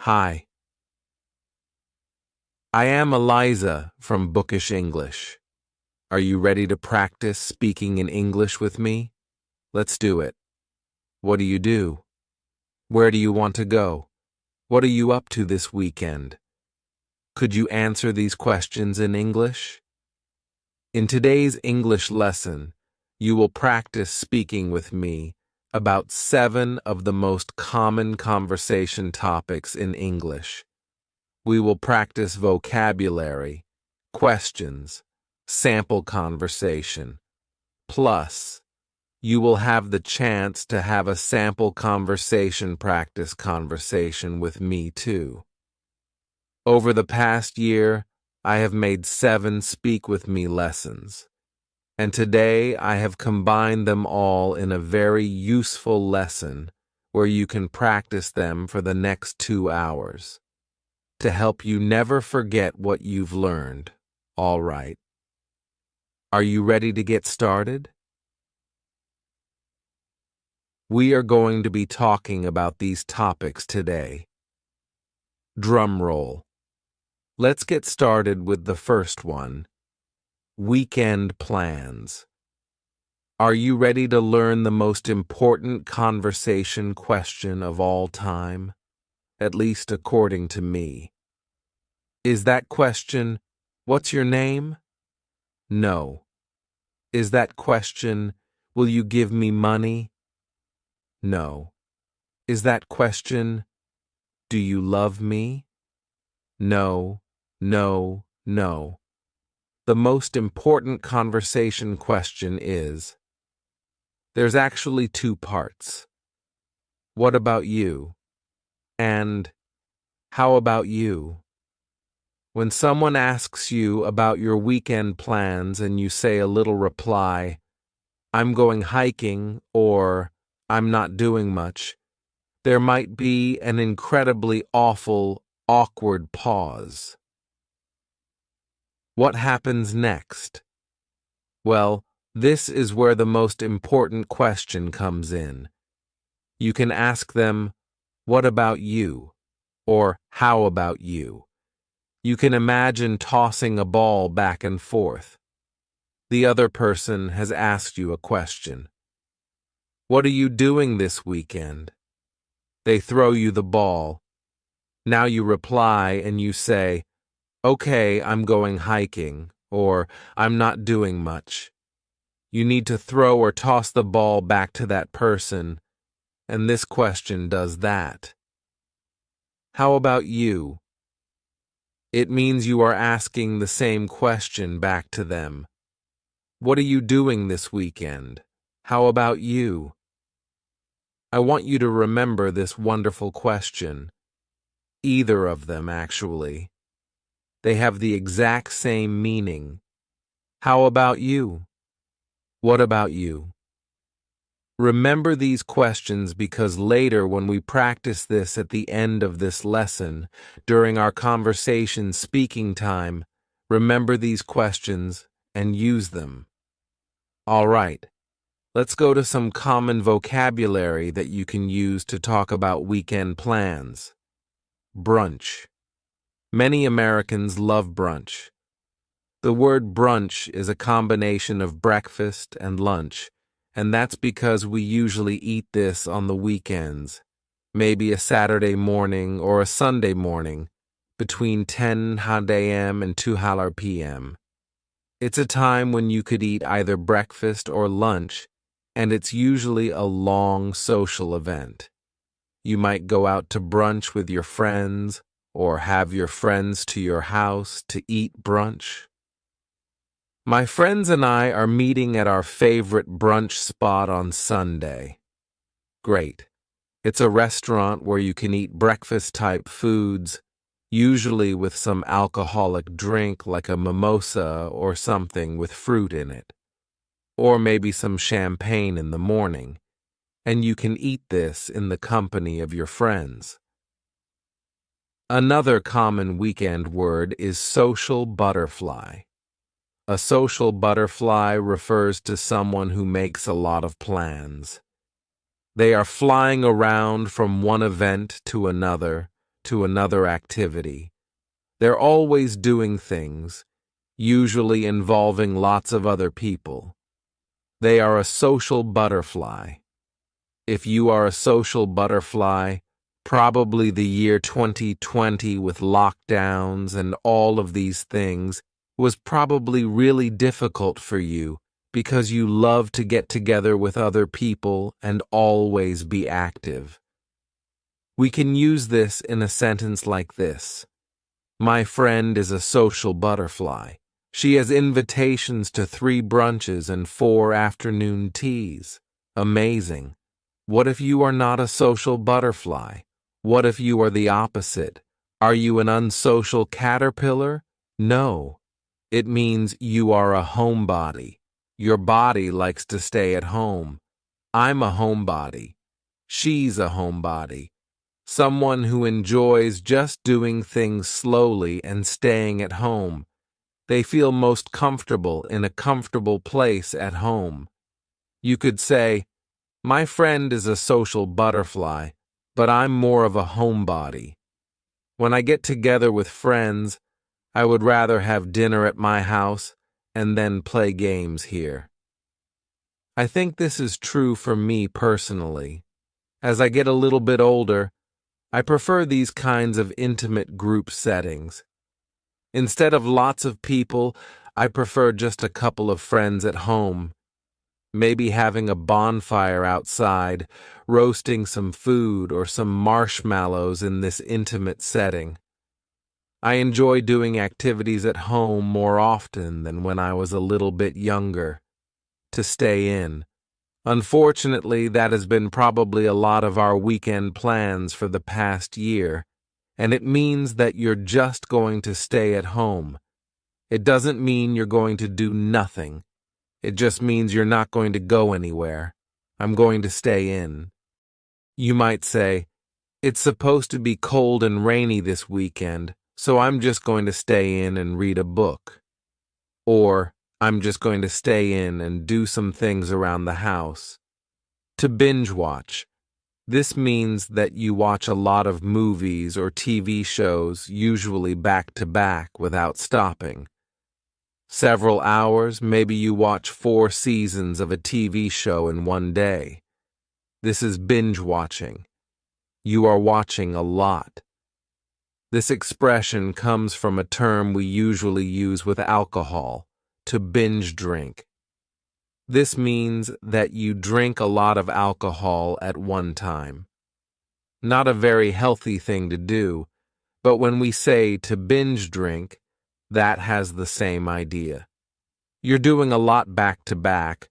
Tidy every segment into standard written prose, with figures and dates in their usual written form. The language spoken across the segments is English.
Hi, I am Eliza from Bookish English. Are you ready to practice speaking in English with me? Let's do it. What do you do? Where do you want to go? What are you up to this weekend? Could you answer these questions in English? In today's English lesson, you will practice speaking with me about 7 of the most common conversation topics in English. We will practice vocabulary, questions, sample conversation. Plus, you will have the chance to have a sample conversation practice conversation with me too. Over the past year, I have made 7 Speak With Me lessons, and today I have combined them all in a very useful lesson where you can practice them for the next 2 hours to help you never forget what you've learned. All right. Are you ready to get started? We are going to be talking about these topics today. Drum roll. Let's get started with the first one. Weekend plans. Are you ready to learn the most important conversation question of all time? At least according to me. Is that question, what's your name? No. Is that question, will you give me money? No. Is that question, do you love me? No, no, no. The most important conversation question is, there's actually 2 parts. What about you? And how about you? When someone asks you about your weekend plans and you say a little reply, I'm going hiking or I'm not doing much, there might be an incredibly awful, awkward pause. What happens next? Well, this is where the most important question comes in. You can ask them, what about you? Or how about you? You can imagine tossing a ball back and forth. The other person has asked you a question. What are you doing this weekend? They throw you the ball. Now you reply and you say, okay, I'm going hiking, or I'm not doing much. You need to throw or toss the ball back to that person, and this question does that. How about you? It means you are asking the same question back to them. What are you doing this weekend? How about you? I want you to remember this wonderful question. Either of them, actually. They have the exact same meaning. How about you? What about you? Remember these questions because later when we practice this at the end of this lesson, during our conversation speaking time, remember these questions and use them. All right, let's go to some common vocabulary that you can use to talk about weekend plans. Brunch. Many Americans love brunch. The word brunch is a combination of breakfast and lunch, and that's because we usually eat this on the weekends, maybe a Saturday morning or a Sunday morning, between 10 a.m. and 2 p.m. It's a time when you could eat either breakfast or lunch, and it's usually a long social event. You might go out to brunch with your friends, or have your friends to your house to eat brunch. My friends and I are meeting at our favorite brunch spot on Sunday. Great. It's a restaurant where you can eat breakfast-type foods, usually with some alcoholic drink like a mimosa or something with fruit in it, or maybe some champagne in the morning, and you can eat this in the company of your friends. Another common weekend word is social butterfly. A social butterfly refers to someone who makes a lot of plans. They are flying around from one event to another, to another activity. They're always doing things, usually involving lots of other people. They are a social butterfly. If you are a social butterfly, probably the year 2020 with lockdowns and all of these things was probably really difficult for you because you love to get together with other people and always be active. We can use this in a sentence like this. My friend is a social butterfly. She has invitations to 3 brunches and 4 afternoon teas. Amazing. What if you are not a social butterfly? What if you are the opposite? Are you an unsocial caterpillar? No. It means you are a homebody. Your body likes to stay at home. I'm a homebody. She's a homebody. Someone who enjoys just doing things slowly and staying at home. They feel most comfortable in a comfortable place at home. You could say, my friend is a social butterfly, but I'm more of a homebody. When I get together with friends, I would rather have dinner at my house and then play games here. I think this is true for me personally. As I get a little bit older, I prefer these kinds of intimate group settings. Instead of lots of people, I prefer just a couple of friends at home. Maybe having a bonfire outside, roasting some food or some marshmallows in this intimate setting. I enjoy doing activities at home more often than when I was a little bit younger. To stay in. Unfortunately, that has been probably a lot of our weekend plans for the past year, and it means that you're just going to stay at home. It doesn't mean you're going to do nothing. It just means you're not going to go anywhere. I'm going to stay in. You might say, it's supposed to be cold and rainy this weekend, so I'm just going to stay in and read a book. Or, I'm just going to stay in and do some things around the house. To binge watch. This means that you watch a lot of movies or TV shows, usually back to back without stopping. Several hours, maybe you watch 4 seasons of a TV show in one day. This is binge watching. You are watching a lot. This expression comes from a term we usually use with alcohol. To binge drink. This means that you drink a lot of alcohol at one time. Not a very healthy thing to do, but when we say to binge drink, that has the same idea. You're doing a lot back to back,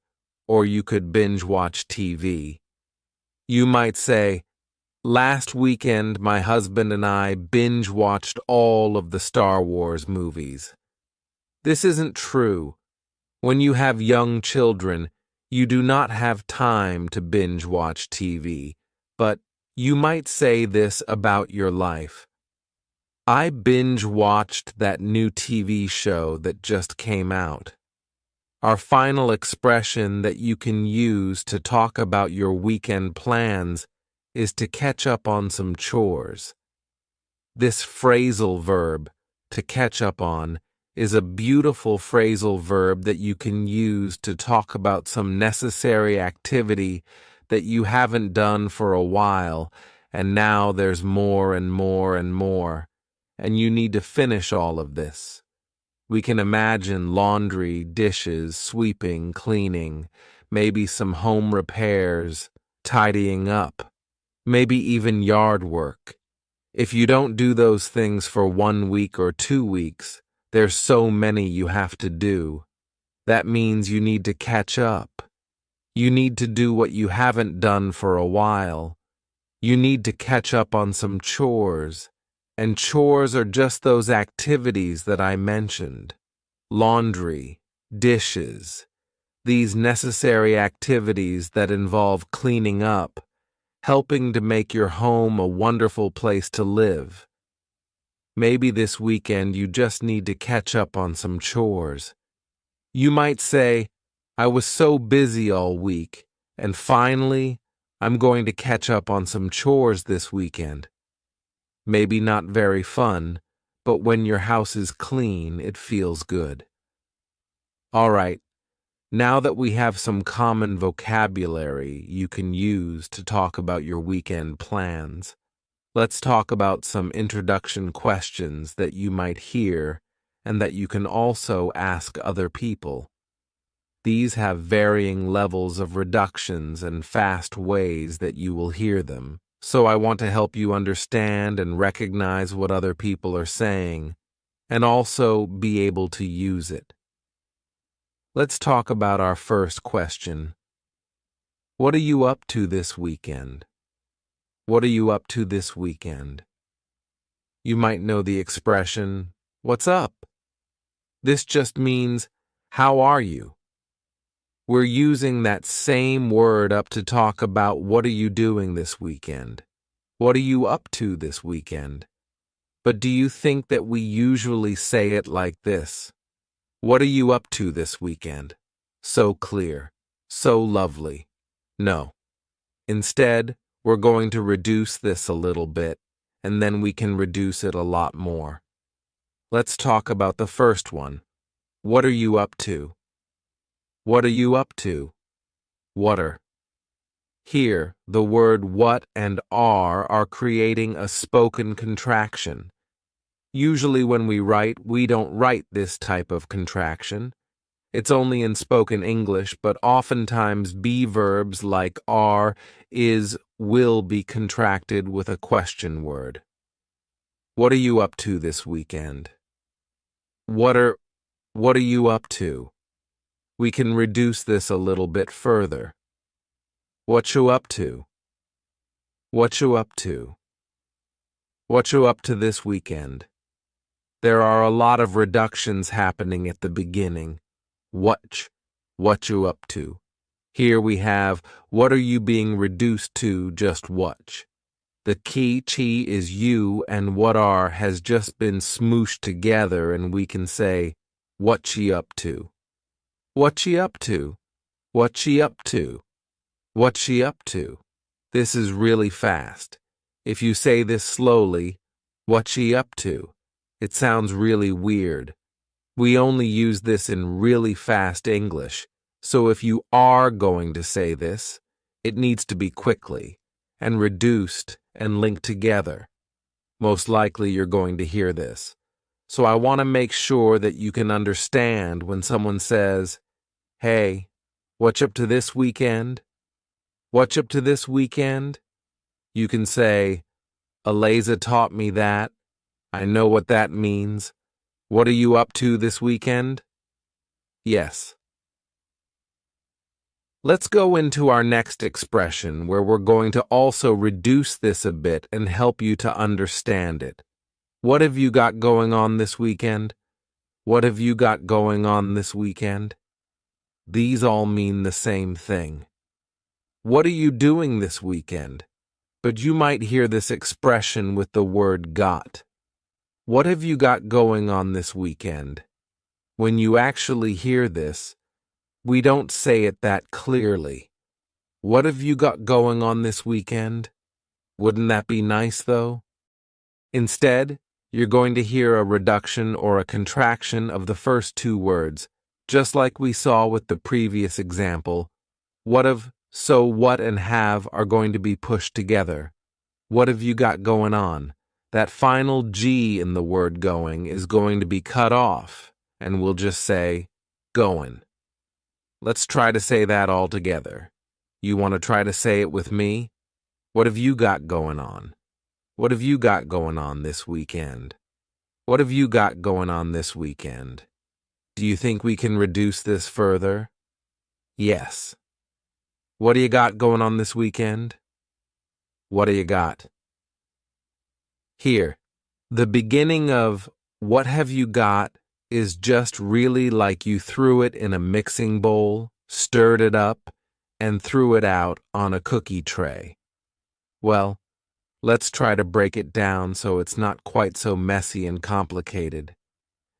or you could binge watch TV. You might say, last weekend my husband and I binge watched all of the Star Wars movies. This isn't true. When you have young children, you do not have time to binge watch TV, but you might say this about your life. I binge watched that new TV show that just came out. Our final expression that you can use to talk about your weekend plans is to catch up on some chores. This phrasal verb, to catch up on, is a beautiful phrasal verb that you can use to talk about some necessary activity that you haven't done for a while, and now there's more and more and more, and you need to finish all of this. We can imagine laundry, dishes, sweeping, cleaning, maybe some home repairs, tidying up, maybe even yard work. If you don't do those things for 1 week or 2 weeks, there's so many you have to do. That means you need to catch up. You need to do what you haven't done for a while. You need to catch up on some chores. And chores are just those activities that I mentioned. Laundry, dishes, these necessary activities that involve cleaning up, helping to make your home a wonderful place to live. Maybe this weekend you just need to catch up on some chores. You might say, I was so busy all week, and finally, I'm going to catch up on some chores this weekend. Maybe not very fun, but when your house is clean, it feels good. All right, now that we have some common vocabulary you can use to talk about your weekend plans, let's talk about some introduction questions that you might hear and that you can also ask other people. These have varying levels of reductions and fast ways that you will hear them, so I want to help you understand and recognize what other people are saying, and also be able to use it. Let's talk about our first question. What are you up to this weekend? What are you up to this weekend? You might know the expression, "What's up?" This just means, "How are you?" We're using that same word up to talk about what are you doing this weekend? What are you up to this weekend? But do you think that we usually say it like this? What are you up to this weekend? So clear, so lovely. No. Instead, we're going to reduce this a little bit, and then we can reduce it a lot more. Let's talk about the first one. What are you up to? What are you up to? Whatter. Here, the word what and are creating a spoken contraction. Usually when we write, we don't write this type of contraction. It's only in spoken English, but oftentimes be verbs like are, is, will be contracted with a question word. What are you up to this weekend? What are you up to? We can reduce this a little bit further. What you up to? What you up to? What you up to this weekend? There are a lot of reductions happening at the beginning. What you up to? Here we have, what are you being reduced to just what? The key chi is you and what are has just been smooshed together and we can say, what she up to? What she up to? What she up to? What she up to? This is really fast. If you say this slowly, what she up to? It sounds really weird. We only use this in really fast English, so if you are going to say this, it needs to be quickly, and reduced and linked together. Most likely you're going to hear this. So I want to make sure that you can understand when someone says, "Hey, what's up to this weekend? What's up to this weekend?" You can say, "Eliza taught me that. I know what that means. What are you up to this weekend?" Yes. Let's go into our next expression where we're going to also reduce this a bit and help you to understand it. What have you got going on this weekend? What have you got going on this weekend? These all mean the same thing. What are you doing this weekend? But you might hear this expression with the word got. What have you got going on this weekend? When you actually hear this, we don't say it that clearly. What have you got going on this weekend? Wouldn't that be nice, though? Instead, you're going to hear a reduction or a contraction of the first two words, just like we saw with the previous example. What of, so what and have are going to be pushed together. What have you got going on? That final G in the word going is going to be cut off, and we'll just say, going. Let's try to say that all together. You want to try to say it with me? What have you got going on? What have you got going on this weekend? What have you got going on this weekend? Do you think we can reduce this further? Yes. What do you got going on this weekend? What do you got? Here, the beginning of what have you got is just really like you threw it in a mixing bowl, stirred it up, and threw it out on a cookie tray. Well, let's try to break it down so it's not quite so messy and complicated.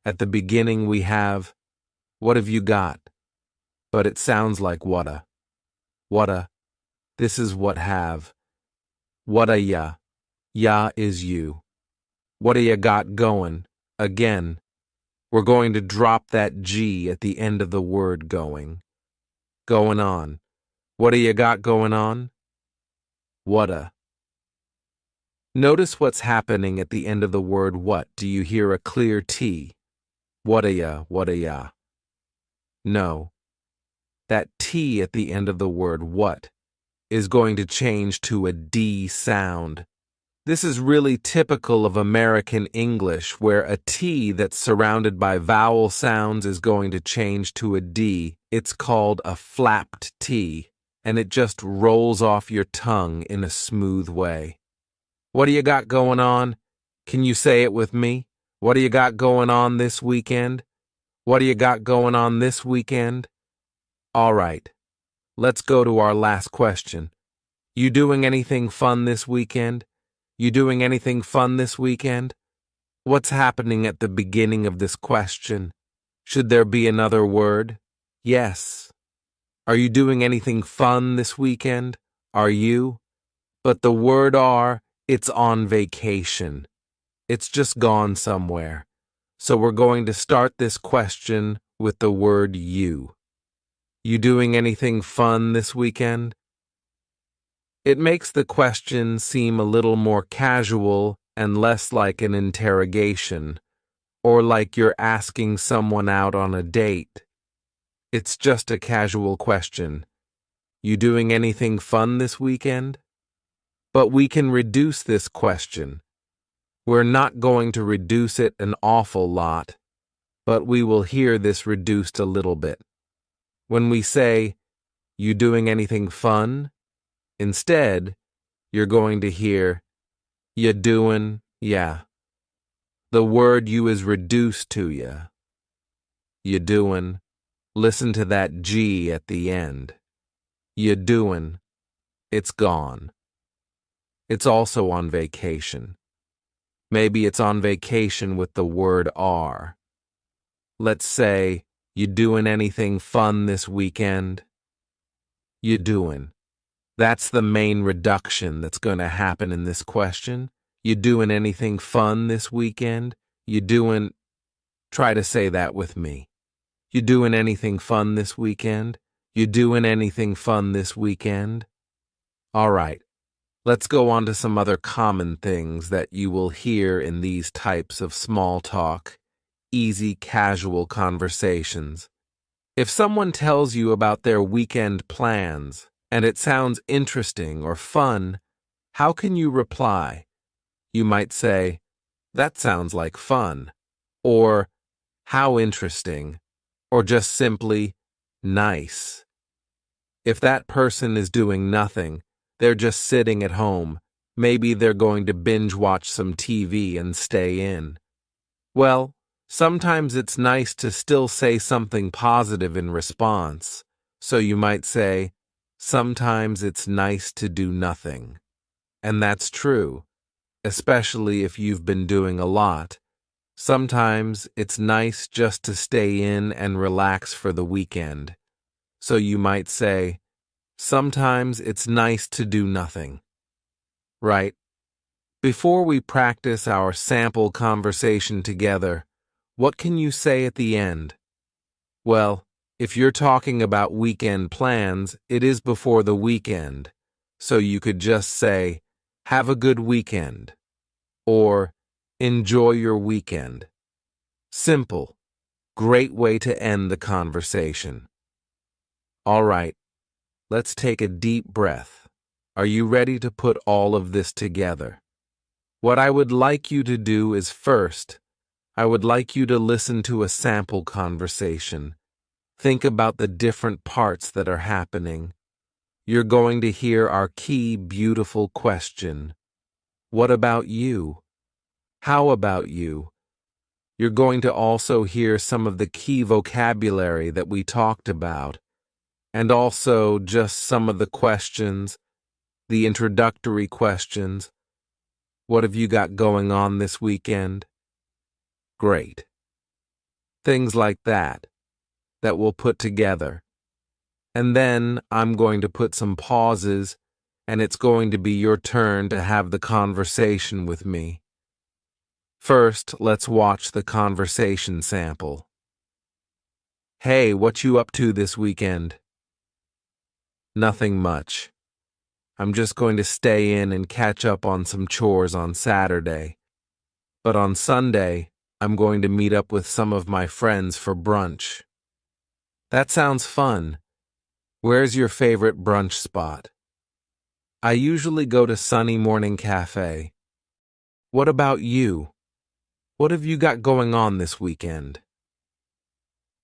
At the beginning we have, what have you got? But it sounds like whatta. Whatta. This is what have. Whatta ya. Ya is you. What do you got going? Again, we're going to drop that G at the end of the word going. Going on. What do you got going on? Whata. Notice what's happening at the end of the word what. Do you hear a clear T? Whata ya. No. That T at the end of the word what is going to change to a D sound. This is really typical of American English, where a T that's surrounded by vowel sounds is going to change to a D. It's called a flapped T, and it just rolls off your tongue in a smooth way. What do you got going on? Can you say it with me? What do you got going on this weekend? What do you got going on this weekend? All right, let's go to our last question. You doing anything fun this weekend? You doing anything fun this weekend? What's happening at the beginning of this question? Should there be another word? Yes. Are you doing anything fun this weekend? Are you? But the word are, it's on vacation. It's just gone somewhere. So we're going to start this question with the word you. You doing anything fun this weekend? It makes the question seem a little more casual and less like an interrogation, or like you're asking someone out on a date. It's just a casual question. You doing anything fun this weekend? But we can reduce this question. We're not going to reduce it an awful lot, but we will hear this reduced a little bit. When we say, you doing anything fun? Instead, you're going to hear, you doing, yeah. The word you is reduced to ya. You doing, listen to that G at the end. You doing, it's gone. It's also on vacation. Maybe it's on vacation with the word are. Let's say, you doing anything fun this weekend? You doing. That's the main reduction that's going to happen in this question. You doing anything fun this weekend? You doing... Try to say that with me. You doing anything fun this weekend? You doing anything fun this weekend? All right. Let's go on to some other common things that you will hear in these types of small talk, easy, casual conversations. If someone tells you about their weekend plans, and it sounds interesting or fun, how can you reply? You might say, that sounds like fun, or how interesting, or just simply, nice. If that person is doing nothing, they're just sitting at home, maybe they're going to binge watch some TV and stay in. Well, sometimes it's nice to still say something positive in response, so you might say, sometimes it's nice to do nothing. And that's true, especially if you've been doing a lot. Sometimes it's nice just to stay in and relax for the weekend. So you might say, sometimes it's nice to do nothing. Right? Before we practice our sample conversation together, what can you say at the end? Well, if you're talking about weekend plans, it is before the weekend, so you could just say, have a good weekend, or enjoy your weekend. Simple. Great way to end the conversation. All right, let's take a deep breath. Are you ready to put all of this together? What I would like you to do is first, I would like you to listen to a sample conversation. Think about the different parts that are happening. You're going to hear our key, beautiful question. What about you? How about you? You're going to also hear some of the key vocabulary that we talked about, and also just some of the questions, the introductory questions. What have you got going on this weekend? Great. Things like that we'll put together. And then I'm going to put some pauses, and it's going to be your turn to have the conversation with me. First, let's watch the conversation sample. Hey, what you up to this weekend? Nothing much. I'm just going to stay in and catch up on some chores on Saturday. But on Sunday, I'm going to meet up with some of my friends for brunch. That sounds fun. Where's your favorite brunch spot? I usually go to Sunny Morning Cafe. What about you? What have you got going on this weekend?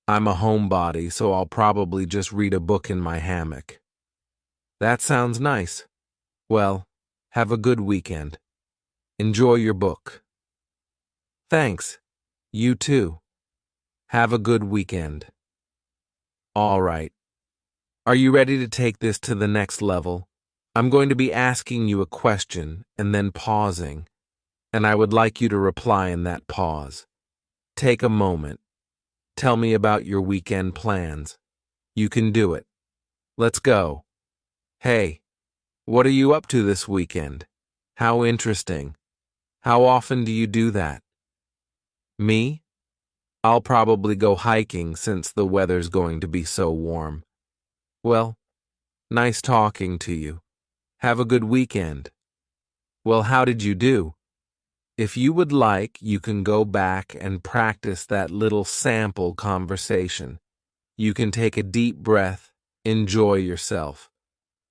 I'm a homebody, so I'll probably just read a book in my hammock. That sounds nice. Well, have a good weekend. Enjoy your book. Thanks. You too. Have a good weekend. All right. Are you ready to take this to the next level? I'm going to be asking you a question and then pausing, and I would like you to reply in that pause. Take a moment. Tell me about your weekend plans. You can do it. Let's go. Hey, what are you up to this weekend? How interesting. How often do you do that? Me? I'll probably go hiking since the weather's going to be so warm. Well, nice talking to you. Have a good weekend. Well, how did you do? If you would like, you can go back and practice that little sample conversation. You can take a deep breath, enjoy yourself.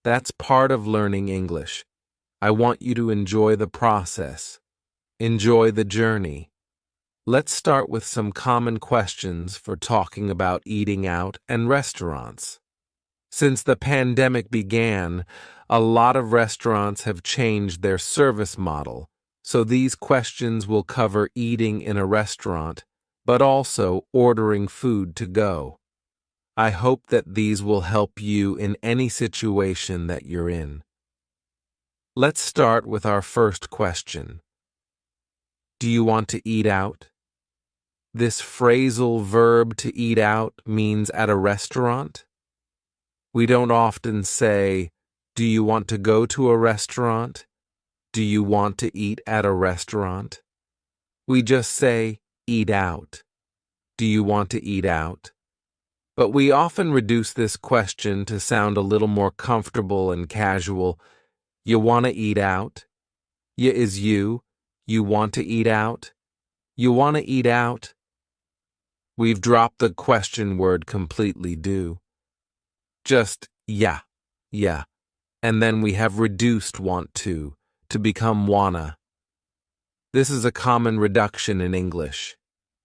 That's part of learning English. I want you to enjoy the process. Enjoy the journey. Let's start with some common questions for talking about eating out and restaurants. Since the pandemic began, a lot of restaurants have changed their service model, so these questions will cover eating in a restaurant, but also ordering food to go. I hope that these will help you in any situation that you're in. Let's start with our first question. Do you want to eat out? This phrasal verb to eat out means at a restaurant. We don't often say, do you want to go to a restaurant? Do you want to eat at a restaurant? We just say, eat out. Do you want to eat out? But we often reduce this question to sound a little more comfortable and casual. You want to eat out? Ya is you. You want to eat out? You want to eat out? We've dropped the question word completely, do. Just yeah, and then we have reduced want to become wanna. This is a common reduction in English.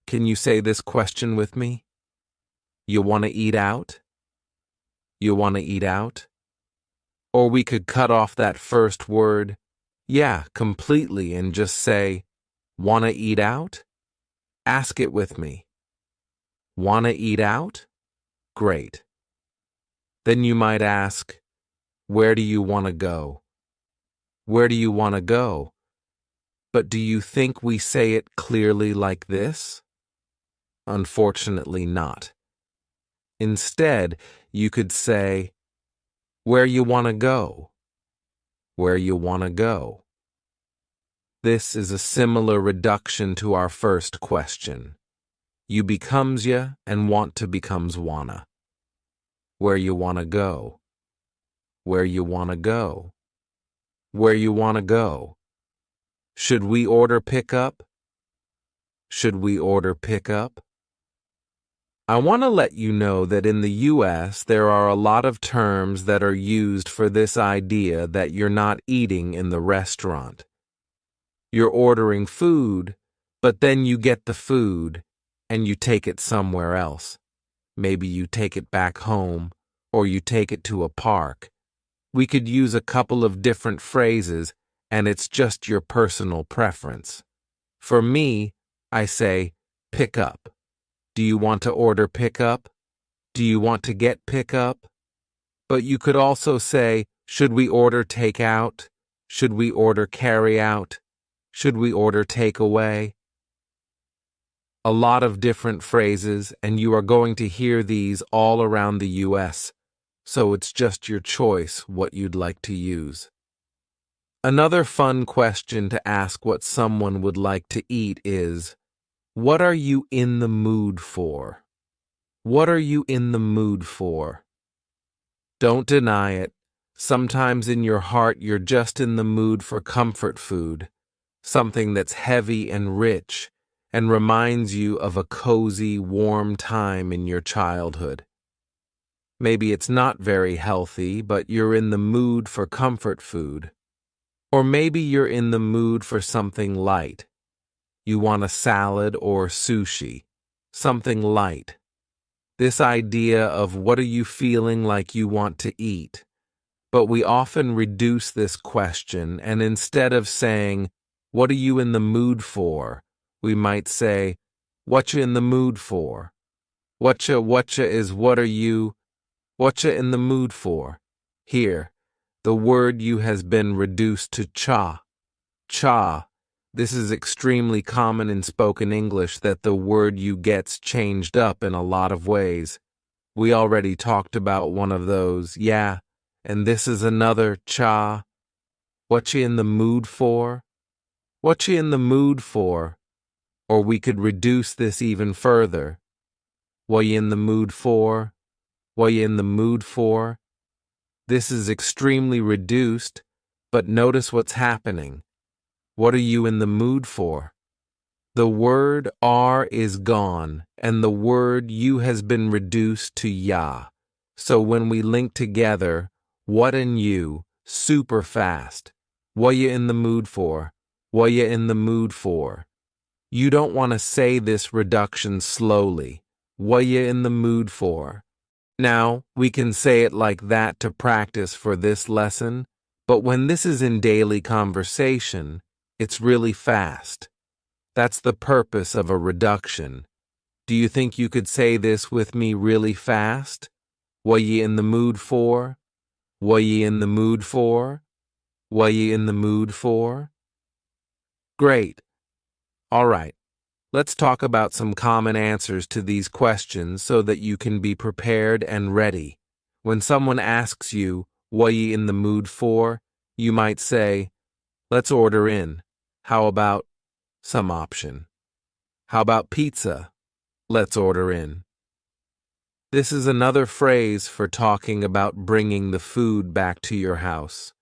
Can you say this question with me? You want to eat out? You want to eat out? Or we could cut off that first word, yeah, completely and just say, wanna eat out? Ask it with me. Wanna eat out? Great. Then you might ask, where do you want to go? Where do you want to go? But do you think we say it clearly like this? Unfortunately not. Instead, you could say, where you want to go? Where you want to go? This is a similar reduction to our first question. You becomes ya and want to becomes wanna. Where you want to go? Where you want to go? Where you want to go? Should we order pickup? Should we order pickup? I want to let you know that in the U.S. there are a lot of terms that are used for this idea that you're not eating in the restaurant. You're ordering food, but then you get the food and you take it somewhere else. Maybe you take it back home, or you take it to a park. We could use a couple of different phrases, and it's just your personal preference. For me, I say, pick up. Do you want to order pickup? Do you want to get pickup? But you could also say, should we order takeout? Should we order carry out? Should we order takeaway? A lot of different phrases, and you are going to hear these all around the U.S., so it's just your choice what you'd like to use. Another fun question to ask what someone would like to eat is, what are you in the mood for? What are you in the mood for? Don't deny it. Sometimes in your heart you're just in the mood for comfort food, something that's heavy and rich and reminds you of a cozy, warm time in your childhood. Maybe it's not very healthy, but you're in the mood for comfort food. Or maybe you're in the mood for something light. You want a salad or sushi, something light. This idea of what are you feeling like you want to eat. But we often reduce this question, and instead of saying, what are you in the mood for? We might say, what you in the mood for? Whatcha is what are you? Whatcha in the mood for? Here, the word you has been reduced to cha. Cha. This is extremely common in spoken English that the word you gets changed up in a lot of ways. We already talked about one of those, yeah, and this is another cha. What you in the mood for? What you in the mood for? Or we could reduce this even further. What you in the mood for? What you in the mood for? This is extremely reduced, but notice what's happening. What are you in the mood for? The word are is gone, and the word you has been reduced to ya. So when we link together, what and you, super fast. What you in the mood for? What you in the mood for? You don't want to say this reduction slowly. What you in the mood for? Now, we can say it like that to practice for this lesson, but when this is in daily conversation, it's really fast. That's the purpose of a reduction. Do you think you could say this with me really fast? What ye in the mood for? What ye in the mood for? What ye in the mood for? Great. All right. Let's talk about some common answers to these questions so that you can be prepared and ready. When someone asks you, what ye in the mood for? You might say, let's order in. How about some option? How about pizza? Let's order in. This is another phrase for talking about bringing the food back to your house.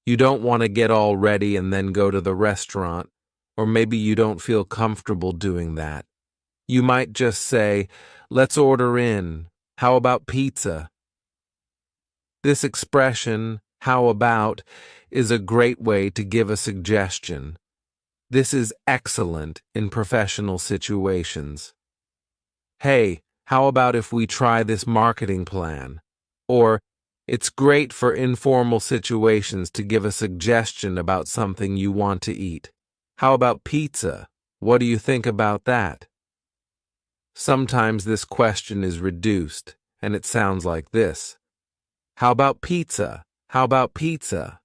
You don't want to get all ready and then go to the restaurant, or maybe you don't feel comfortable doing that. You might just say, let's order in. How about pizza? This expression, how about, is a great way to give a suggestion. This is excellent in professional situations. Hey, how about if we try this marketing plan? Or, it's great for informal situations to give a suggestion about something you want to eat. How about pizza? What do you think about that? Sometimes this question is reduced, and it sounds like this. How about pizza? How about pizza?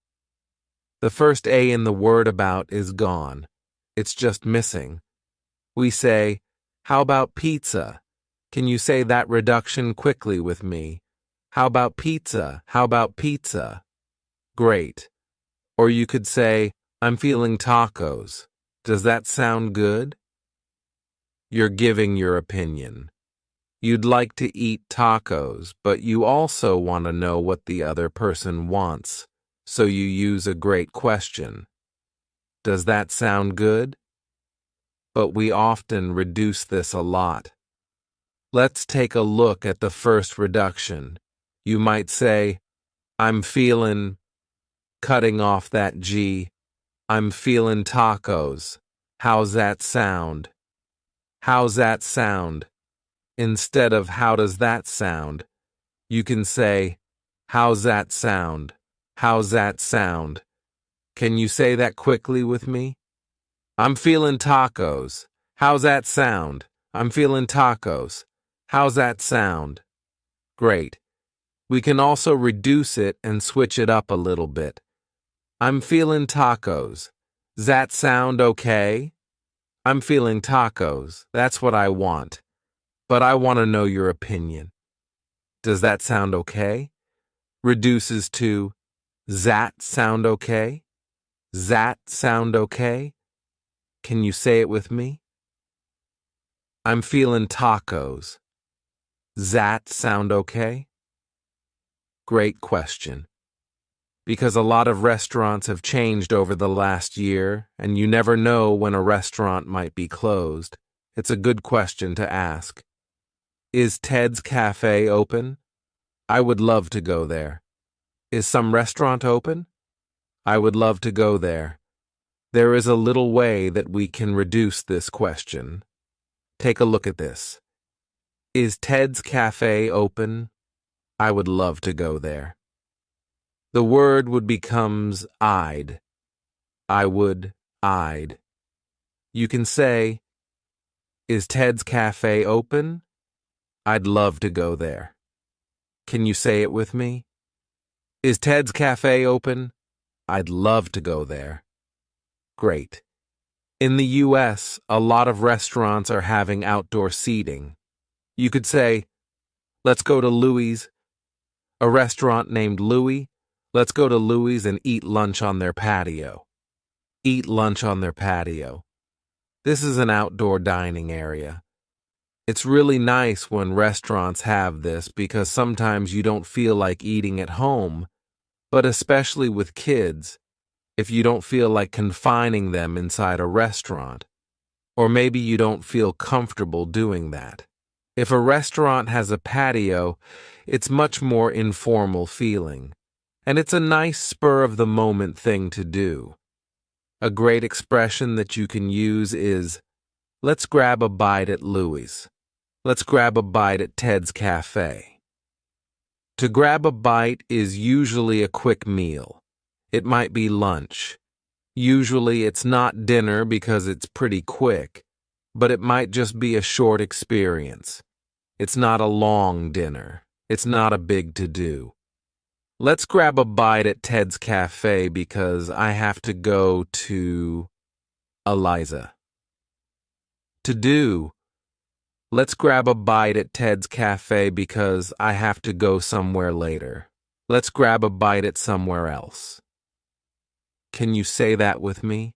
The first A in the word about is gone. It's just missing. We say, how about pizza? Can you say that reduction quickly with me? How about pizza? How about pizza? Great. Or you could say, I'm feeling tacos. Does that sound good? You're giving your opinion. You'd like to eat tacos, but you also want to know what the other person wants, so you use a great question. Does that sound good? But we often reduce this a lot. Let's take a look at the first reduction. You might say, I'm feeling, cutting off that G, I'm feeling tacos. How's that sound? How's that sound? Instead of how does that sound, you can say, how's that sound? How's that sound? Can you say that quickly with me? I'm feeling tacos. How's that sound? I'm feeling tacos. How's that sound? Great. We can also reduce it and switch it up a little bit. I'm feeling tacos. Does that sound okay? I'm feeling tacos. That's what I want. But I want to know your opinion. Does that sound okay? Reduces to, that sound okay? That sound okay? Can you say it with me? I'm feeling tacos. That sound okay? Great question. Because a lot of restaurants have changed over the last year, and you never know when a restaurant might be closed. It's a good question to ask. Is Ted's Cafe open? I would love to go there. Is some restaurant open? I would love to go there. There is a little way that we can reduce this question. Take a look at this. Is Ted's Cafe open? I would love to go there. The word would becomes I'd. I would, I'd. You can say, is Ted's Cafe open? I'd love to go there. Can you say it with me? Is Ted's Cafe open? I'd love to go there. Great. In the U.S., a lot of restaurants are having outdoor seating. You could say, let's go to Louie's. A restaurant named Louie. Let's go to Louie's and eat lunch on their patio. Eat lunch on their patio. This is an outdoor dining area. It's really nice when restaurants have this because sometimes you don't feel like eating at home, but especially with kids, if you don't feel like confining them inside a restaurant, or maybe you don't feel comfortable doing that. If a restaurant has a patio, it's much more informal feeling, and it's a nice spur-of-the-moment thing to do. A great expression that you can use is, let's grab a bite at Louie's. Let's grab a bite at Ted's Cafe. To grab a bite is usually a quick meal. It might be lunch. Usually it's not dinner because it's pretty quick, but it might just be a short experience. It's not a long dinner. It's not a big to-do. Let's grab a bite at Ted's Cafe because I have to go to Eliza. To do. Let's grab a bite at Ted's Cafe because I have to go somewhere later. Let's grab a bite at somewhere else. Can you say that with me?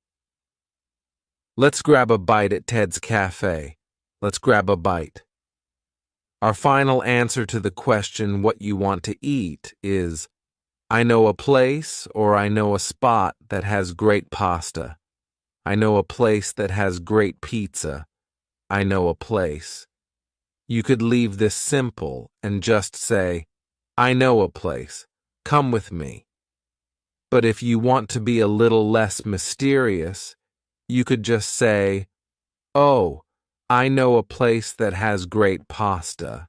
Let's grab a bite at Ted's Cafe. Let's grab a bite. Our final answer to the question what you want to eat is, I know a place or I know a spot that has great pasta. I know a place that has great pizza. I know a place. You could leave this simple and just say, I know a place. Come with me. But if you want to be a little less mysterious, you could just say, oh, I know a place that has great pasta.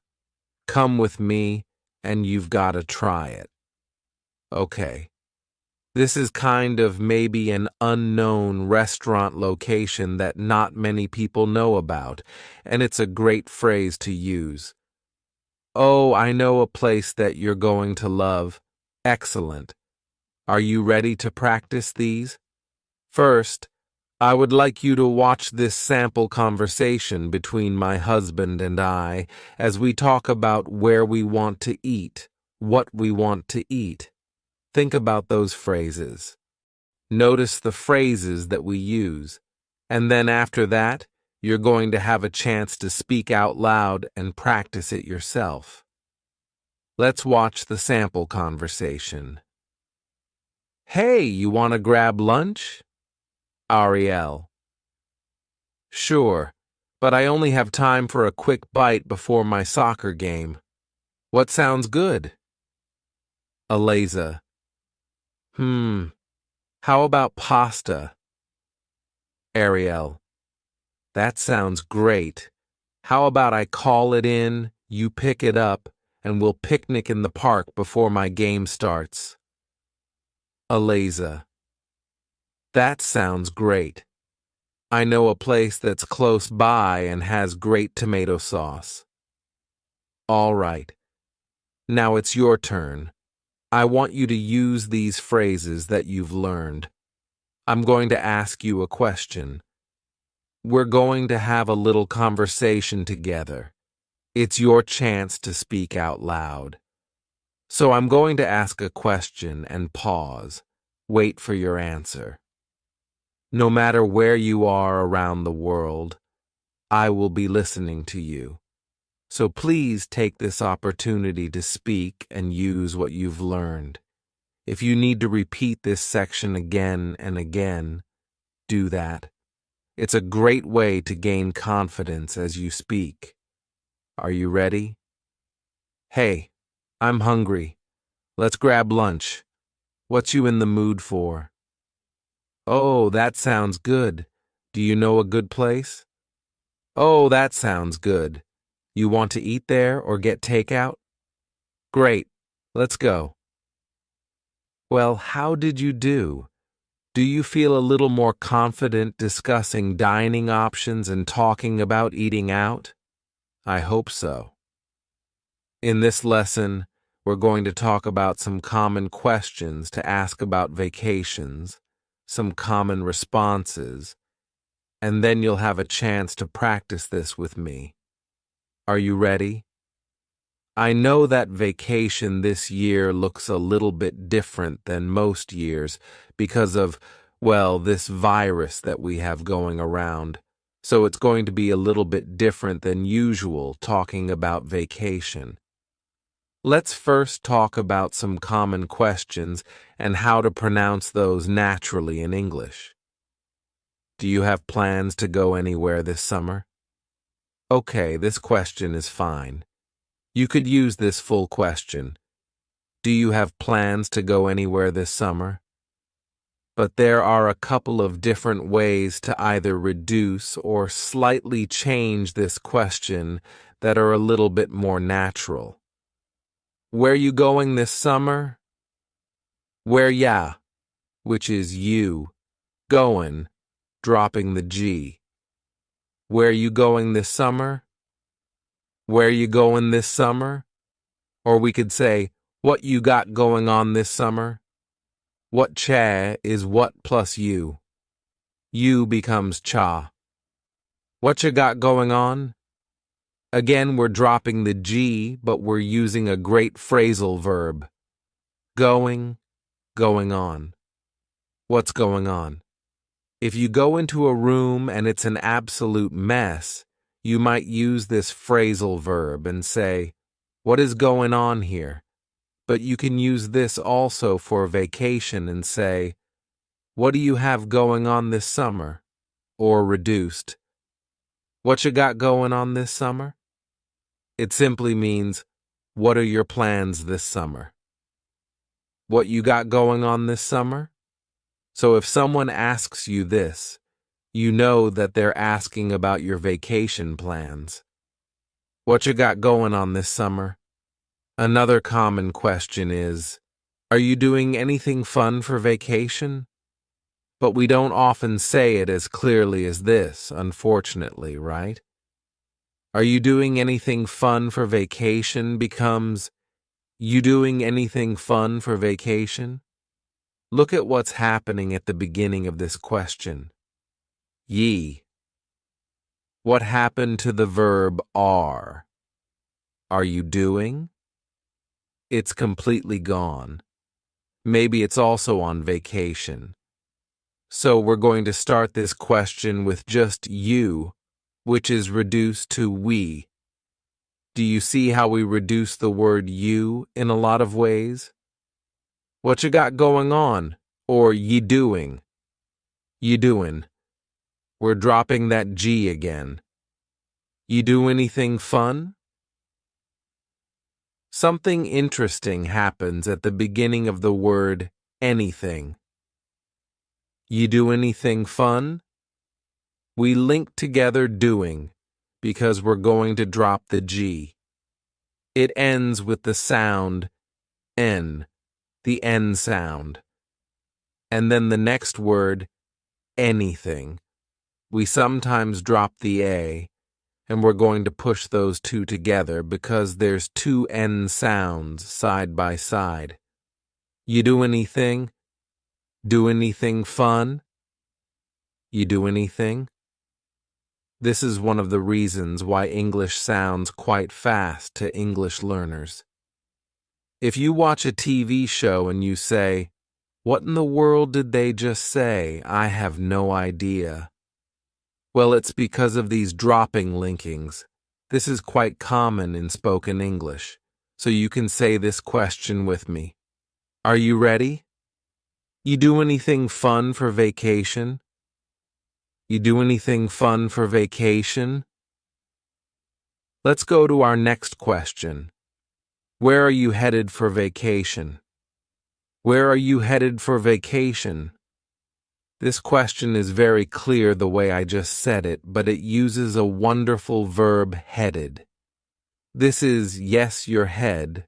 Come with me and you've got to try it. Okay. This is kind of maybe an unknown restaurant location that not many people know about, and it's a great phrase to use. Oh, I know a place that you're going to love. Excellent. Are you ready to practice these? First, I would like you to watch this sample conversation between my husband and I as we talk about where we want to eat, what we want to eat. Think about those phrases. Notice the phrases that we use, and then after that, you're going to have a chance to speak out loud and practice it yourself. Let's watch the sample conversation. Hey, you want to grab lunch? Ariel. Sure, but I only have time for a quick bite before my soccer game. What sounds good? Eliza. How about pasta? Ariel. That sounds great. How about I call it in, you pick it up, and we'll picnic in the park before my game starts? Eliza. That sounds great. I know a place that's close by and has great tomato sauce. All right. Now it's your turn. I want you to use these phrases that you've learned. I'm going to ask you a question. We're going to have a little conversation together. It's your chance to speak out loud. So I'm going to ask a question and pause. Wait for your answer. No matter where you are around the world, I will be listening to you. So please take this opportunity to speak and use what you've learned. If you need to repeat this section again and again, do that. It's a great way to gain confidence as you speak. Are you ready? Hey, I'm hungry. Let's grab lunch. What's you in the mood for? Oh, that sounds good. Do you know a good place? Oh, that sounds good. You want to eat there or get takeout? Great. Let's go. Well, how did you do? Do you feel a little more confident discussing dining options and talking about eating out? I hope so. In this lesson, we're going to talk about some common questions to ask about vacations, some common responses, and then you'll have a chance to practice this with me. Are you ready? I know that vacation this year looks a little bit different than most years because of, well, this virus that we have going around. So it's going to be a little bit different than usual talking about vacation. Let's first talk about some common questions and how to pronounce those naturally in English. Do you have plans to go anywhere this summer? Okay, this question is fine. You could use this full question. Do you have plans to go anywhere this summer? But there are a couple of different ways to either reduce or slightly change this question that are a little bit more natural. Where you going this summer? Where ya, which is you, going, dropping the G. Where you going this summer? Where you going this summer? Or we could say, what you got going on this summer? What cha is what plus you. You becomes cha. What you got going on? Again, we're dropping the G, but we're using a great phrasal verb. Going, going on. What's going on? If you go into a room and it's an absolute mess, you might use this phrasal verb and say, what is going on here? But you can use this also for vacation and say, what do you have going on this summer? Or reduced, what you got going on this summer? It simply means, what are your plans this summer? What you got going on this summer? So if someone asks you this, you know that they're asking about your vacation plans. What you got going on this summer? Another common question is, are you doing anything fun for vacation? But we don't often say it as clearly as this, unfortunately, right? Are you doing anything fun for vacation becomes, you doing anything fun for vacation? Look at what's happening at the beginning of this question. Ye. What happened to the verb are? Are you doing? It's completely gone. Maybe it's also on vacation. So we're going to start this question with just you, which is reduced to we. Do you see how we reduce the word you in a lot of ways? What you got going on? Or ye doing? Ye doing. We're dropping that G again. You do anything fun? Something interesting happens at the beginning of the word anything. You do anything fun? We link together doing because we're going to drop the G. It ends with the sound N, the N sound. And then the next word, anything. We sometimes drop the A, and we're going to push those two together because there's two N sounds side by side. You do anything? Do anything fun? You do anything? This is one of the reasons why English sounds quite fast to English learners. If you watch a TV show and you say, What in the world did they just say? I have no idea. Well, it's because of these dropping linkings. This is quite common in spoken English, so you can say this question with me. Are you ready? You do anything fun for vacation? You do anything fun for vacation? Let's go to our next question. Where are you headed for vacation? Where are you headed for vacation? This question is very clear the way I just said it, but it uses a wonderful verb, headed. This is, yes, your head,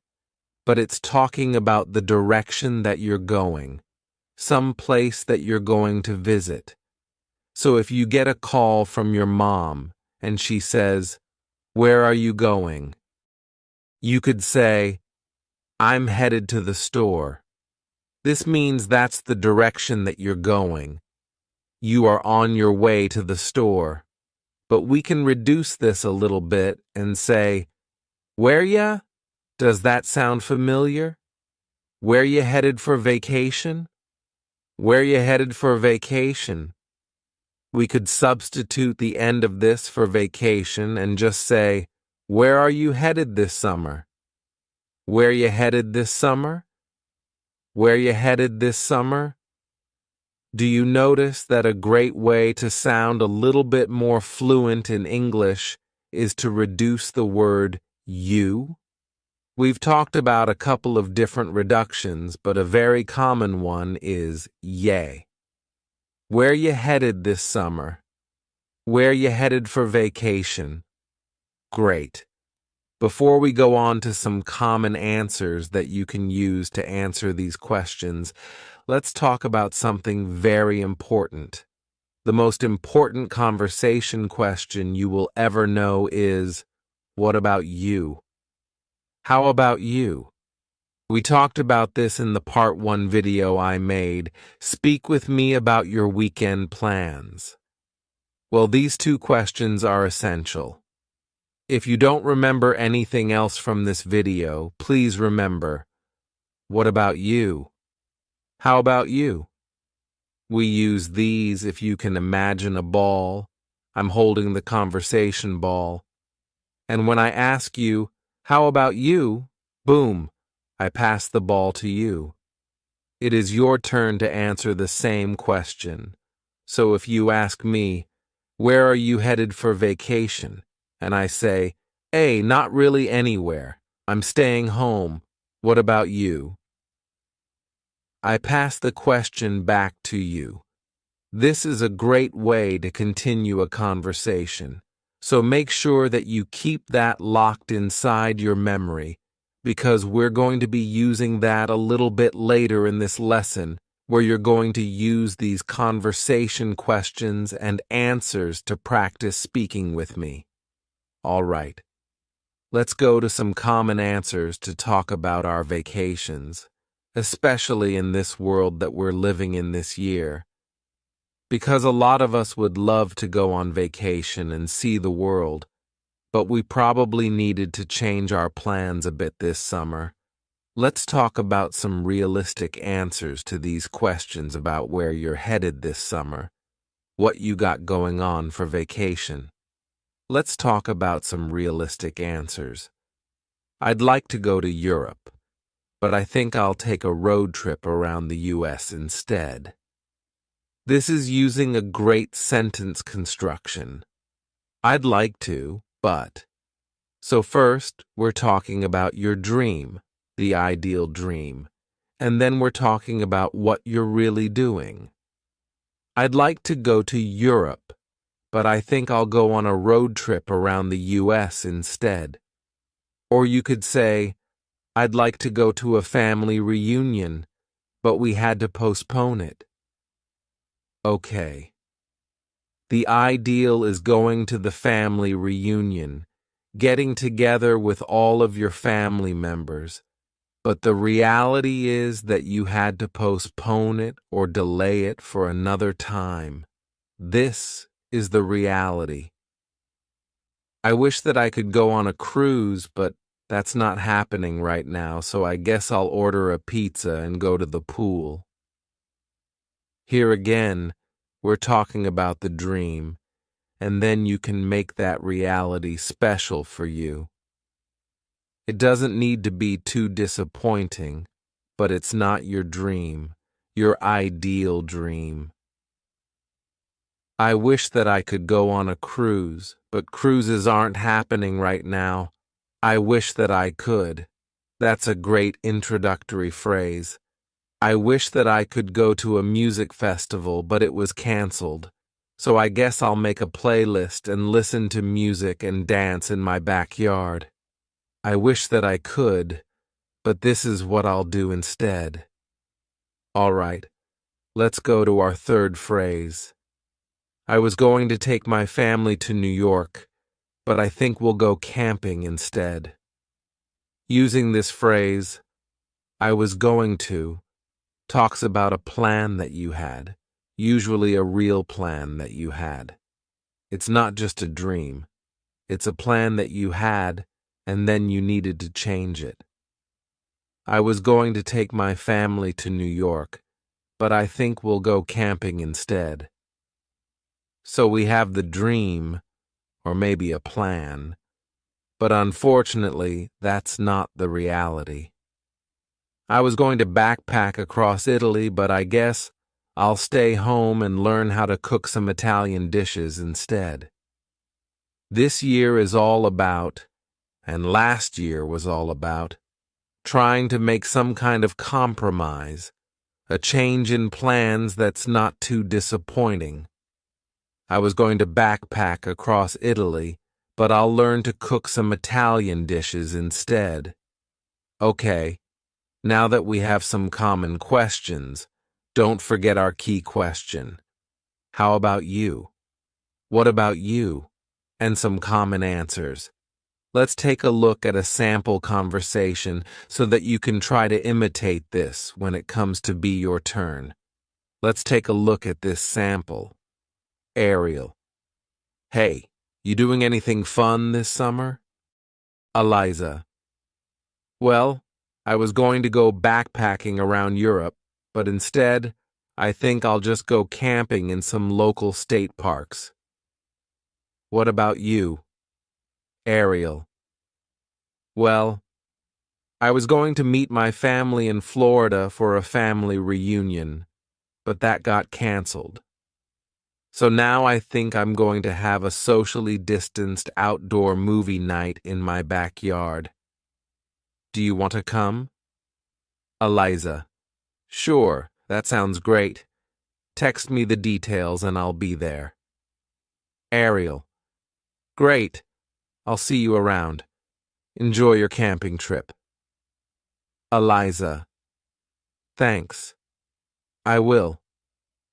but it's talking about the direction that you're going, some place that you're going to visit. So if you get a call from your mom and she says, "Where are you going?" you could say, "I'm headed to the store." This means that's the direction that you're going. You are on your way to the store. But we can reduce this a little bit and say, "Where ya?" Does that sound familiar? Where you headed for vacation? Where you headed for vacation? We could substitute the end of this for vacation and just say, "Where are you headed this summer?" Where you headed this summer? Where you headed this summer? Do you notice that a great way to sound a little bit more fluent in English is to reduce the word you? We've talked about a couple of different reductions, but a very common one is yay. Where you headed this summer? Where you headed for vacation? Great. Before we go on to some common answers that you can use to answer these questions, let's talk about something very important. The most important conversation question you will ever know is, what about you? How about you? We talked about this in the part 1 video I made, Speak with me about your weekend plans. Well, these two questions are essential. If you don't remember anything else from this video, please remember, what about you? How about you? We use these if you can imagine a ball. I'm holding the conversation ball. And when I ask you, how about you? Boom, I pass the ball to you. It is your turn to answer the same question. So if you ask me, where are you headed for vacation? And I say, hey, not really anywhere. I'm staying home. What about you? I pass the question back to you. This is a great way to continue a conversation. So make sure that you keep that locked inside your memory, because we're going to be using that a little bit later in this lesson, where you're going to use these conversation questions and answers to practice speaking with me. All right. Let's go to some common answers to talk about our vacations, especially in this world that we're living in this year. Because a lot of us would love to go on vacation and see the world, but we probably needed to change our plans a bit this summer. Let's talk about some realistic answers to these questions about where you're headed this summer, what you got going on for vacation. Let's talk about some realistic answers. I'd like to go to Europe, but I think I'll take a road trip around the US instead. This is using a great sentence construction. I'd like to, but. So first, we're talking about your dream, the ideal dream, and then we're talking about what you're really doing. I'd like to go to Europe, but I think I'll go on a road trip around the US instead. Or you could say, I'd like to go to a family reunion, but we had to postpone it. Okay. The ideal is going to the family reunion, getting together with all of your family members, but the reality is that you had to postpone it or delay it for another time. This is the reality. I wish that I could go on a cruise, but that's not happening right now, so I guess I'll order a pizza and go to the pool. Here again, we're talking about the dream, and then you can make that reality special for you. It doesn't need to be too disappointing, but it's not your dream, your ideal dream. I wish that I could go on a cruise, but cruises aren't happening right now. I wish that I could. That's a great introductory phrase. I wish that I could go to a music festival, but it was canceled. So I guess I'll make a playlist and listen to music and dance in my backyard. I wish that I could, but this is what I'll do instead. All right, let's go to our third phrase. I was going to take my family to New York, but I think we'll go camping instead. Using this phrase, I was going to, talks about a plan that you had, usually a real plan that you had. It's not just a dream. It's a plan that you had, and then you needed to change it. I was going to take my family to New York, but I think we'll go camping instead. So we have the dream, or maybe a plan, but unfortunately, that's not the reality. I was going to backpack across Italy, but I guess I'll stay home and learn how to cook some Italian dishes instead. This year is all about, and last year was all about, trying to make some kind of compromise, a change in plans that's not too disappointing. I was going to backpack across Italy, but I'll learn to cook some Italian dishes instead. Okay, now that we have some common questions, don't forget our key question. How about you? What about you? And some common answers. Let's take a look at a sample conversation so that you can try to imitate this when it comes to be your turn. Let's take a look at this sample. Ariel. Hey, you doing anything fun this summer? Eliza. Well, I was going to go backpacking around Europe, but instead, I think I'll just go camping in some local state parks. What about you? Ariel. Well, I was going to meet my family in Florida for a family reunion, but that got canceled. So now I think I'm going to have a socially distanced outdoor movie night in my backyard. Do you want to come? Eliza. Sure, that sounds great. Text me the details and I'll be there. Ariel. Great. I'll see you around. Enjoy your camping trip. Eliza. Thanks. I will.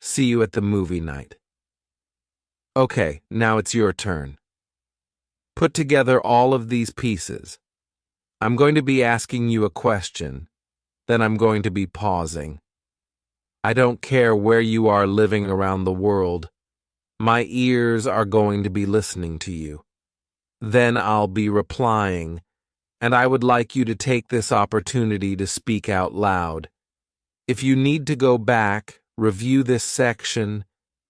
See you at the movie night. Okay, now it's your turn. Put together all of these pieces. I'm going to be asking you a question, then I'm going to be pausing. I don't care where you are living around the world. My ears are going to be listening to you. Then I'll be replying, and I would like you to take this opportunity to speak out loud. If you need to go back, review this section,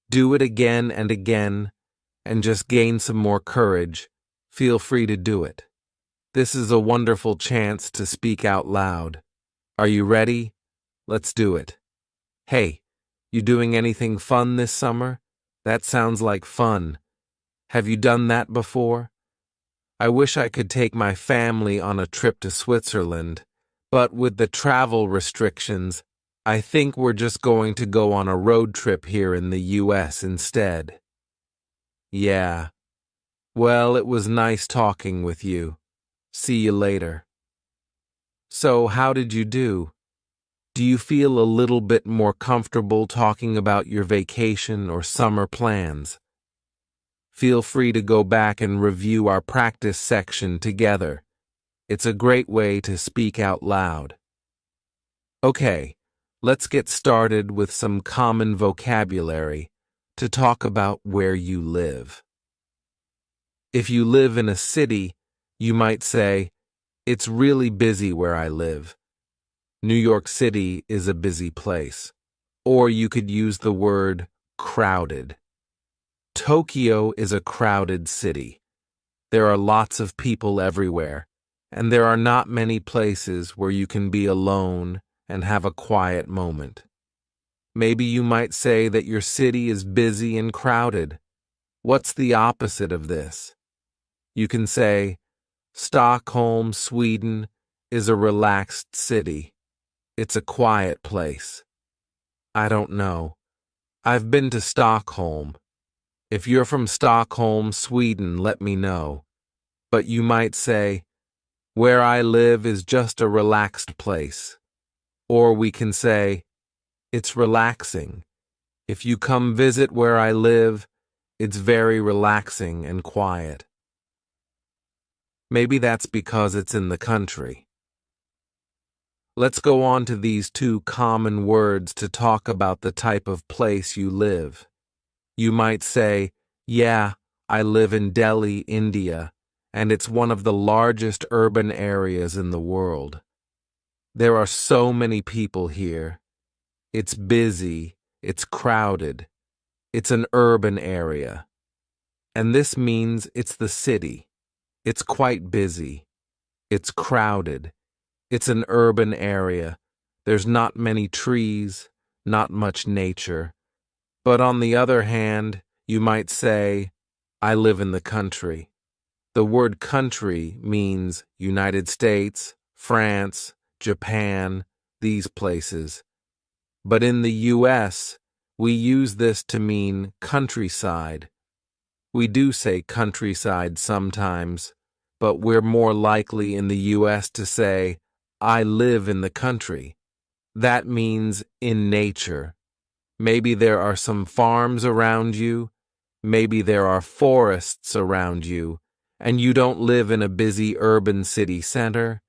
do it again and again, and just gain some more courage, feel free to do it. This is a wonderful chance to speak out loud. Are you ready? Let's do it. Hey, you doing anything fun this summer? That sounds like fun. Have you done that before? I wish I could take my family on a trip to Switzerland, but with the travel restrictions, I think we're just going to go on a road trip here in the U.S. instead. Yeah. Well, it was nice talking with you. See you later. So, how did you do? Do you feel a little bit more comfortable talking about your vacation or summer plans? Feel free to go back and review our practice section together. It's a great way to speak out loud. Okay. Let's get started with some common vocabulary to talk about where you live. If you live in a city, you might say, "It's really busy where I live." New York City is a busy place. Or you could use the word crowded. Tokyo is a crowded city. There are lots of people everywhere, and there are not many places where you can be alone and have a quiet moment. Maybe you might say that your city is busy and crowded. What's the opposite of this? You can say, Stockholm, Sweden, is a relaxed city. It's a quiet place. I don't know. I've been to Stockholm. If you're from Stockholm, Sweden, let me know. But you might say, where I live is just a relaxed place. Or we can say, it's relaxing. If you come visit where I live, it's very relaxing and quiet. Maybe that's because it's in the country. Let's go on to these two common words to talk about the type of place you live. You might say, yeah, I live in Delhi, India, and it's one of the largest urban areas in the world. There are so many people here. It's busy, it's crowded, it's an urban area. And this means it's the city. It's quite busy. It's crowded. It's an urban area. There's not many trees, not much nature. But on the other hand, you might say, I live in the country. The word country means United States, France, Japan, these places. But in the U.S., we use this to mean countryside. We do say countryside sometimes, but we're more likely in the U.S. to say, I live in the country. That means in nature. Maybe there are some farms around you, maybe there are forests around you, and you don't live in a busy urban city center.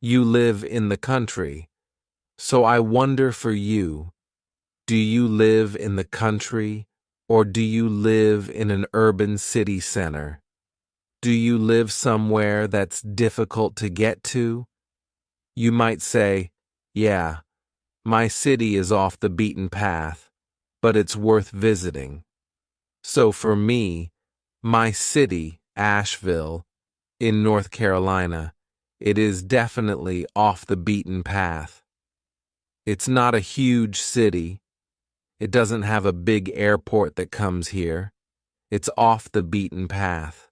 You live in the country. So I wonder for you, do you live in the country or do you live in an urban city center? Do you live somewhere that's difficult to get to? You might say, yeah, my city is off the beaten path, but it's worth visiting. So for me, my city, Asheville, in North Carolina, it is definitely off the beaten path. It's not a huge city. It doesn't have a big airport that comes here. It's off the beaten path.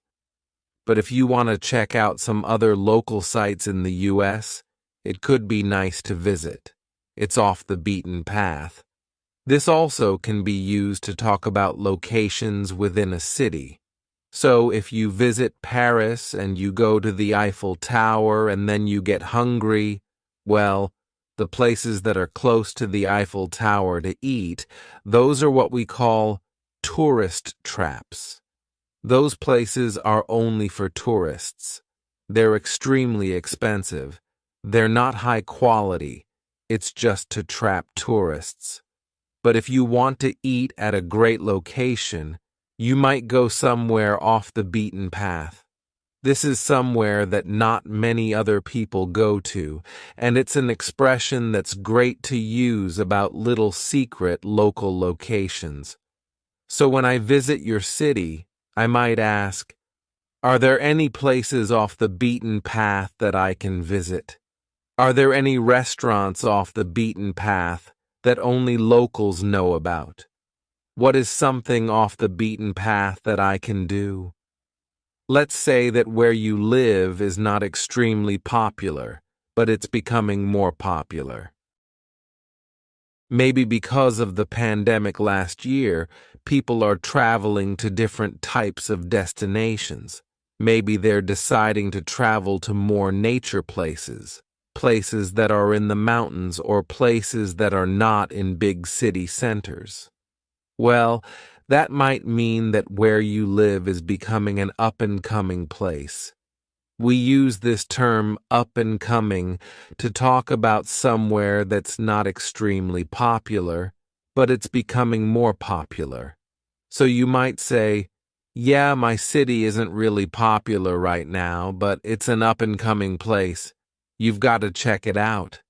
But if you want to check out some other local sites in the U.S., it could be nice to visit. It's off the beaten path. This also can be used to talk about locations within a city. So if you visit Paris and you go to the Eiffel Tower and then you get hungry, well, the places that are close to the Eiffel Tower to eat, those are what we call tourist traps. Those places are only for tourists. They're extremely expensive. They're not high quality. It's just to trap tourists. But if you want to eat at a great location, you might go somewhere off the beaten path. This is somewhere that not many other people go to, and it's an expression that's great to use about little secret local locations. So when I visit your city, I might ask, are there any places off the beaten path that I can visit? Are there any restaurants off the beaten path that only locals know about? What is something off the beaten path that I can do? Let's say that where you live is not extremely popular, but it's becoming more popular. Maybe because of the pandemic last year, people are traveling to different types of destinations. Maybe they're deciding to travel to more nature places, places that are in the mountains or places that are not in big city centers. Well, that might mean that where you live is becoming an up-and-coming place. We use this term up-and-coming to talk about somewhere that's not extremely popular, but it's becoming more popular. So you might say, yeah, my city isn't really popular right now, but it's an up-and-coming place. You've got to check it out.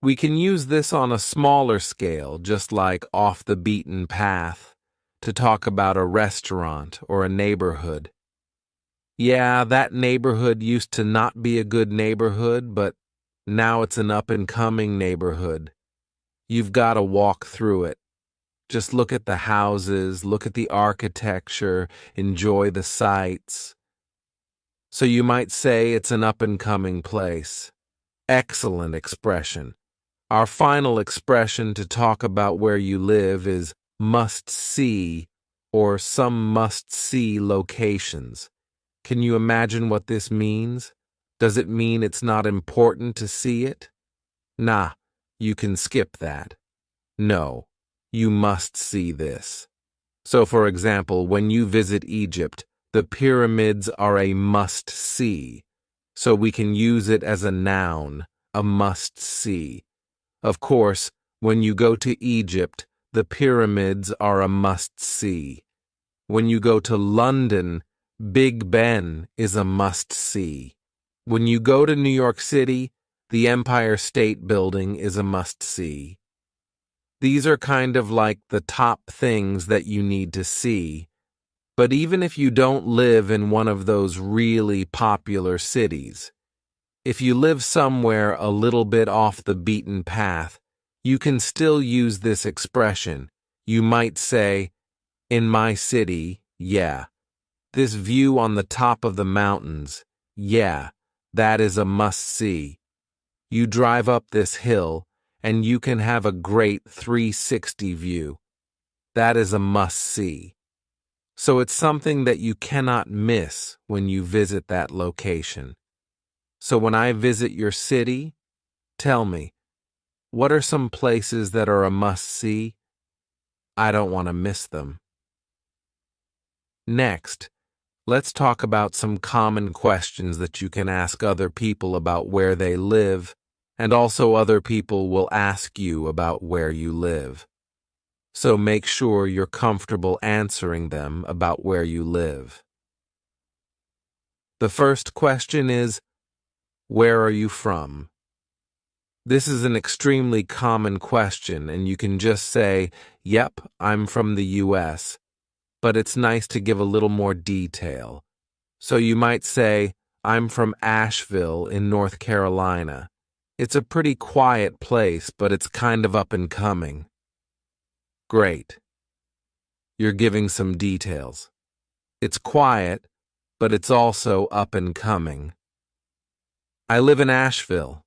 We can use this on a smaller scale, just like off the beaten path, to talk about a restaurant or a neighborhood. Yeah, that neighborhood used to not be a good neighborhood, but now it's an up-and-coming neighborhood. You've got to walk through it. Just look at the houses, look at the architecture, enjoy the sights. So you might say it's an up-and-coming place. Excellent expression. Our final expression to talk about where you live is must see or some must see locations. Can you imagine what this means? Does it mean it's not important to see it? Nah, you can skip that. No, you must see this. So, for example, when you visit Egypt, the pyramids are a must see. So we can use it as a noun, a must see. Of course, when you go to Egypt, the pyramids are a must-see. When you go to London, Big Ben is a must-see. When you go to New York City, the Empire State Building is a must-see. These are kind of like the top things that you need to see. But even if you don't live in one of those really popular cities, if you live somewhere a little bit off the beaten path, you can still use this expression. You might say, in my city, yeah. This view on the top of the mountains, yeah, that is a must-see. You drive up this hill, and you can have a great 360 view. That is a must-see. So it's something that you cannot miss when you visit that location. So when I visit your city, tell me, what are some places that are a must-see? I don't want to miss them. Next, let's talk about some common questions that you can ask other people about where they live, and also other people will ask you about where you live. So make sure you're comfortable answering them about where you live. The first question is, where are you from? This is an extremely common question, and you can just say, yep, I'm from the U.S., but it's nice to give a little more detail. So you might say, I'm from Asheville in North Carolina. It's a pretty quiet place, but it's kind of up and coming. Great. You're giving some details. It's quiet, but it's also up and coming. I live in Asheville.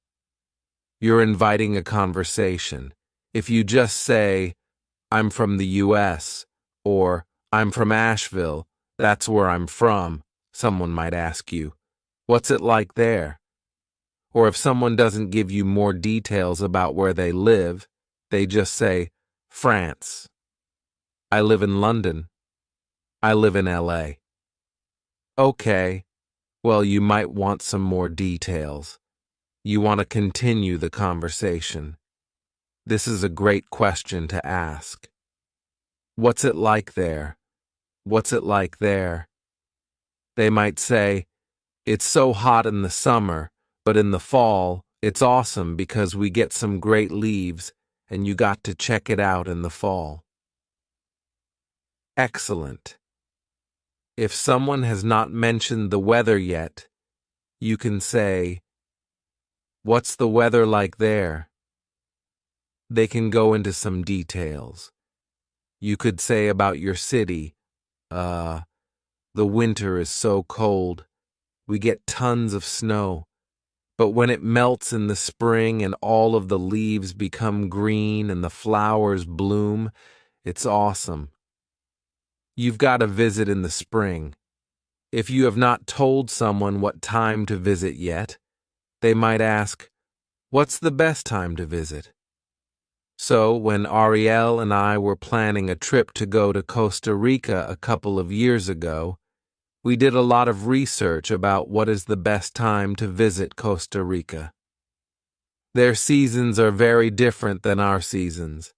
You're inviting a conversation. If you just say, I'm from the U.S., or I'm from Asheville, that's where I'm from, someone might ask you, what's it like there? Or if someone doesn't give you more details about where they live, they just say, France. I live in London. I live in L.A. Okay. Well, you might want some more details. You want to continue the conversation. This is a great question to ask. What's it like there? What's it like there? They might say, it's so hot in the summer, but in the fall, it's awesome because we get some great leaves and you got to check it out in the fall. Excellent. If someone has not mentioned the weather yet, you can say, what's the weather like there? They can go into some details. You could say about your city, the winter is so cold. We get tons of snow. But when it melts in the spring and all of the leaves become green and the flowers bloom, it's awesome. You've got to visit in the spring. If you have not told someone what time to visit yet, they might ask, what's the best time to visit? So when Ariel and I were planning a trip to go to Costa Rica a couple of years ago, we did a lot of research about what is the best time to visit Costa Rica. Their seasons are very different than our seasons,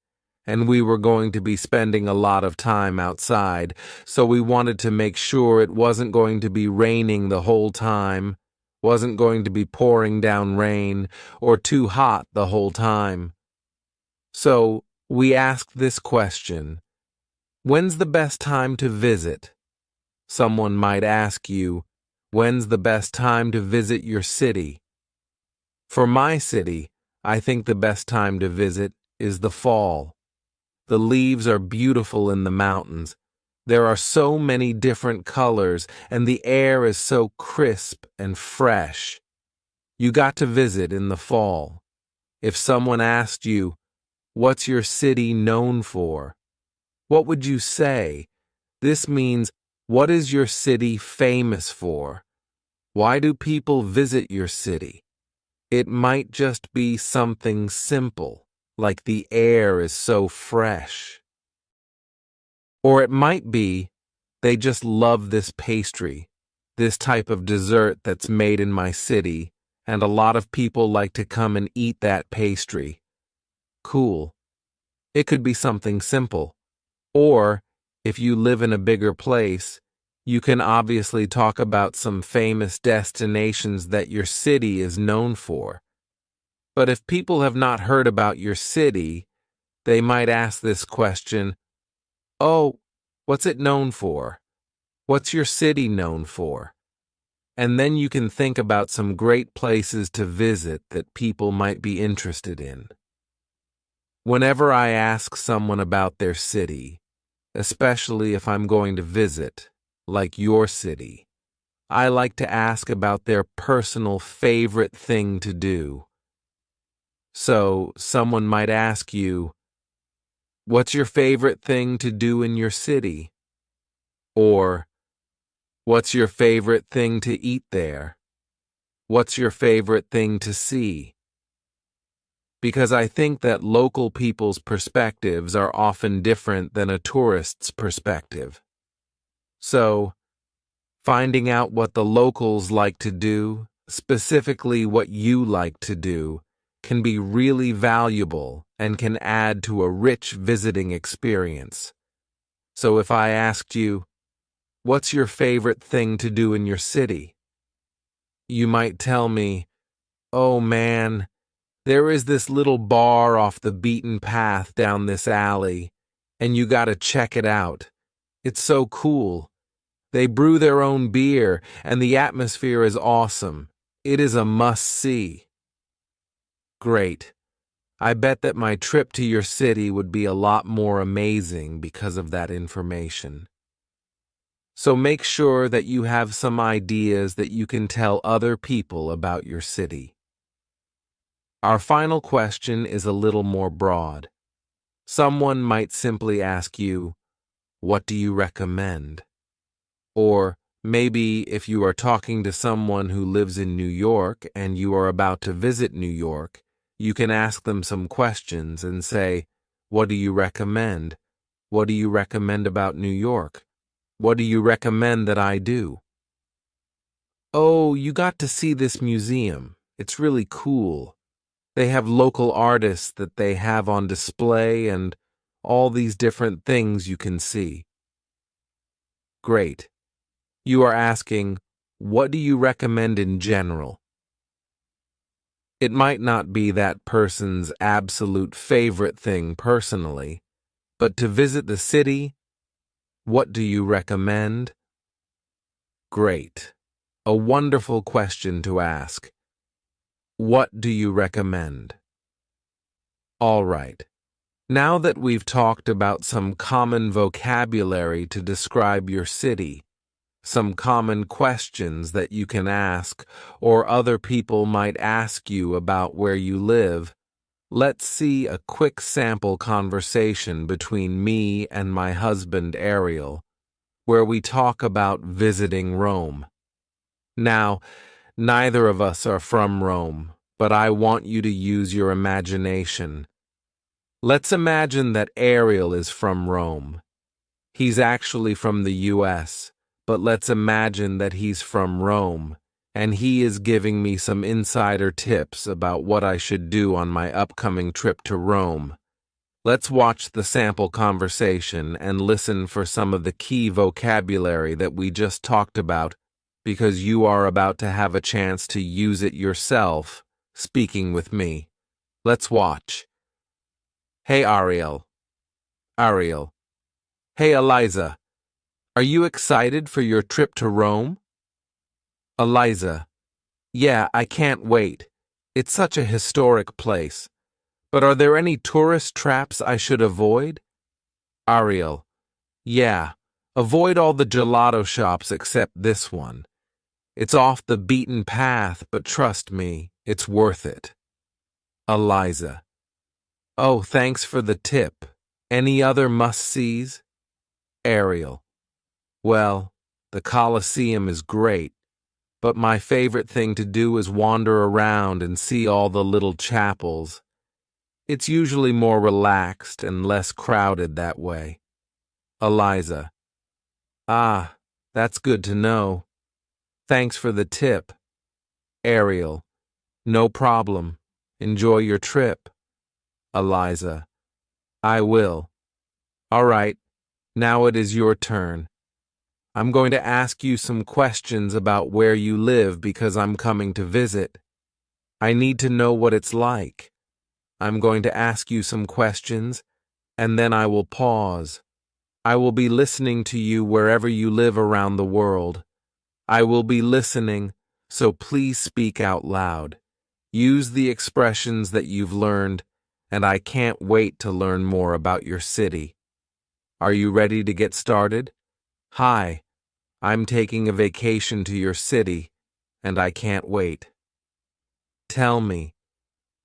and we were going to be spending a lot of time outside, so we wanted to make sure it wasn't going to be raining the whole time, wasn't going to be pouring down rain or too hot the whole time. So we asked this question: when's the best time to visit? Someone might ask you, when's the best time to visit your city? For my city, I think the best time to visit is the fall. The leaves are beautiful in the mountains. There are so many different colors, and the air is so crisp and fresh. You got to visit in the fall. If someone asked you, what's your city known for? What would you say? This means, what is your city famous for? Why do people visit your city? It might just be something simple, like the air is so fresh. Or it might be, they just love this pastry, this type of dessert that's made in my city, and a lot of people like to come and eat that pastry. Cool. It could be something simple. Or, if you live in a bigger place, you can obviously talk about some famous destinations that your city is known for. But if people have not heard about your city, they might ask this question: oh, what's it known for? What's your city known for? And then you can think about some great places to visit that people might be interested in. Whenever I ask someone about their city, especially if I'm going to visit, like your city, I like to ask about their personal favorite thing to do. So, someone might ask you, what's your favorite thing to do in your city? Or, what's your favorite thing to eat there? What's your favorite thing to see? Because I think that local people's perspectives are often different than a tourist's perspective. So, finding out what the locals like to do, specifically what you like to do, can be really valuable and can add to a rich visiting experience. So if I asked you, what's your favorite thing to do in your city? You might tell me, oh man, there is this little bar off the beaten path down this alley, and you gotta check it out. It's so cool. They brew their own beer, and the atmosphere is awesome. It is a must-see. Great. I bet that my trip to your city would be a lot more amazing because of that information. So make sure that you have some ideas that you can tell other people about your city. Our final question is a little more broad. Someone might simply ask you, what do you recommend? Or maybe if you are talking to someone who lives in New York and you are about to visit New York, you can ask them some questions and say, what do you recommend? What do you recommend about New York? What do you recommend that I do? Oh, you got to see this museum. It's really cool. They have local artists that they have on display and all these different things you can see. Great. You are asking, what do you recommend in general? It might not be that person's absolute favorite thing personally, but to visit the city, what do you recommend? Great. A wonderful question to ask. What do you recommend? All right. Now that we've talked about some common vocabulary to describe your city, some common questions that you can ask or other people might ask you about where you live, let's see a quick sample conversation between me and my husband Ariel, where we talk about visiting Rome. Now, neither of us are from Rome, but I want you to use your imagination. Let's imagine that Ariel is from Rome. He's actually from the U.S., but let's imagine that he's from Rome, and he is giving me some insider tips about what I should do on my upcoming trip to Rome. Let's watch the sample conversation and listen for some of the key vocabulary that we just talked about because you are about to have a chance to use it yourself, speaking with me. Let's watch. Hey, Ariel. Ariel. Hey, Eliza. Are you excited for your trip to Rome? Eliza. Yeah, I can't wait. It's such a historic place. But are there any tourist traps I should avoid? Ariel. Yeah, avoid all the gelato shops except this one. It's off the beaten path, but trust me, it's worth it. Eliza. Oh, thanks for the tip. Any other must-sees? Ariel. Well, the Colosseum is great, but my favorite thing to do is wander around and see all the little chapels. It's usually more relaxed and less crowded that way. Eliza. Ah, that's good to know. Thanks for the tip. Ariel. No problem. Enjoy your trip. Eliza. I will. All right, now it is your turn. I'm going to ask you some questions about where you live because I'm coming to visit. I need to know what it's like. I'm going to ask you some questions, and then I will pause. I will be listening to you wherever you live around the world. I will be listening, so please speak out loud. Use the expressions that you've learned, and I can't wait to learn more about your city. Are you ready to get started? Hi, I'm taking a vacation to your city, and I can't wait. Tell me,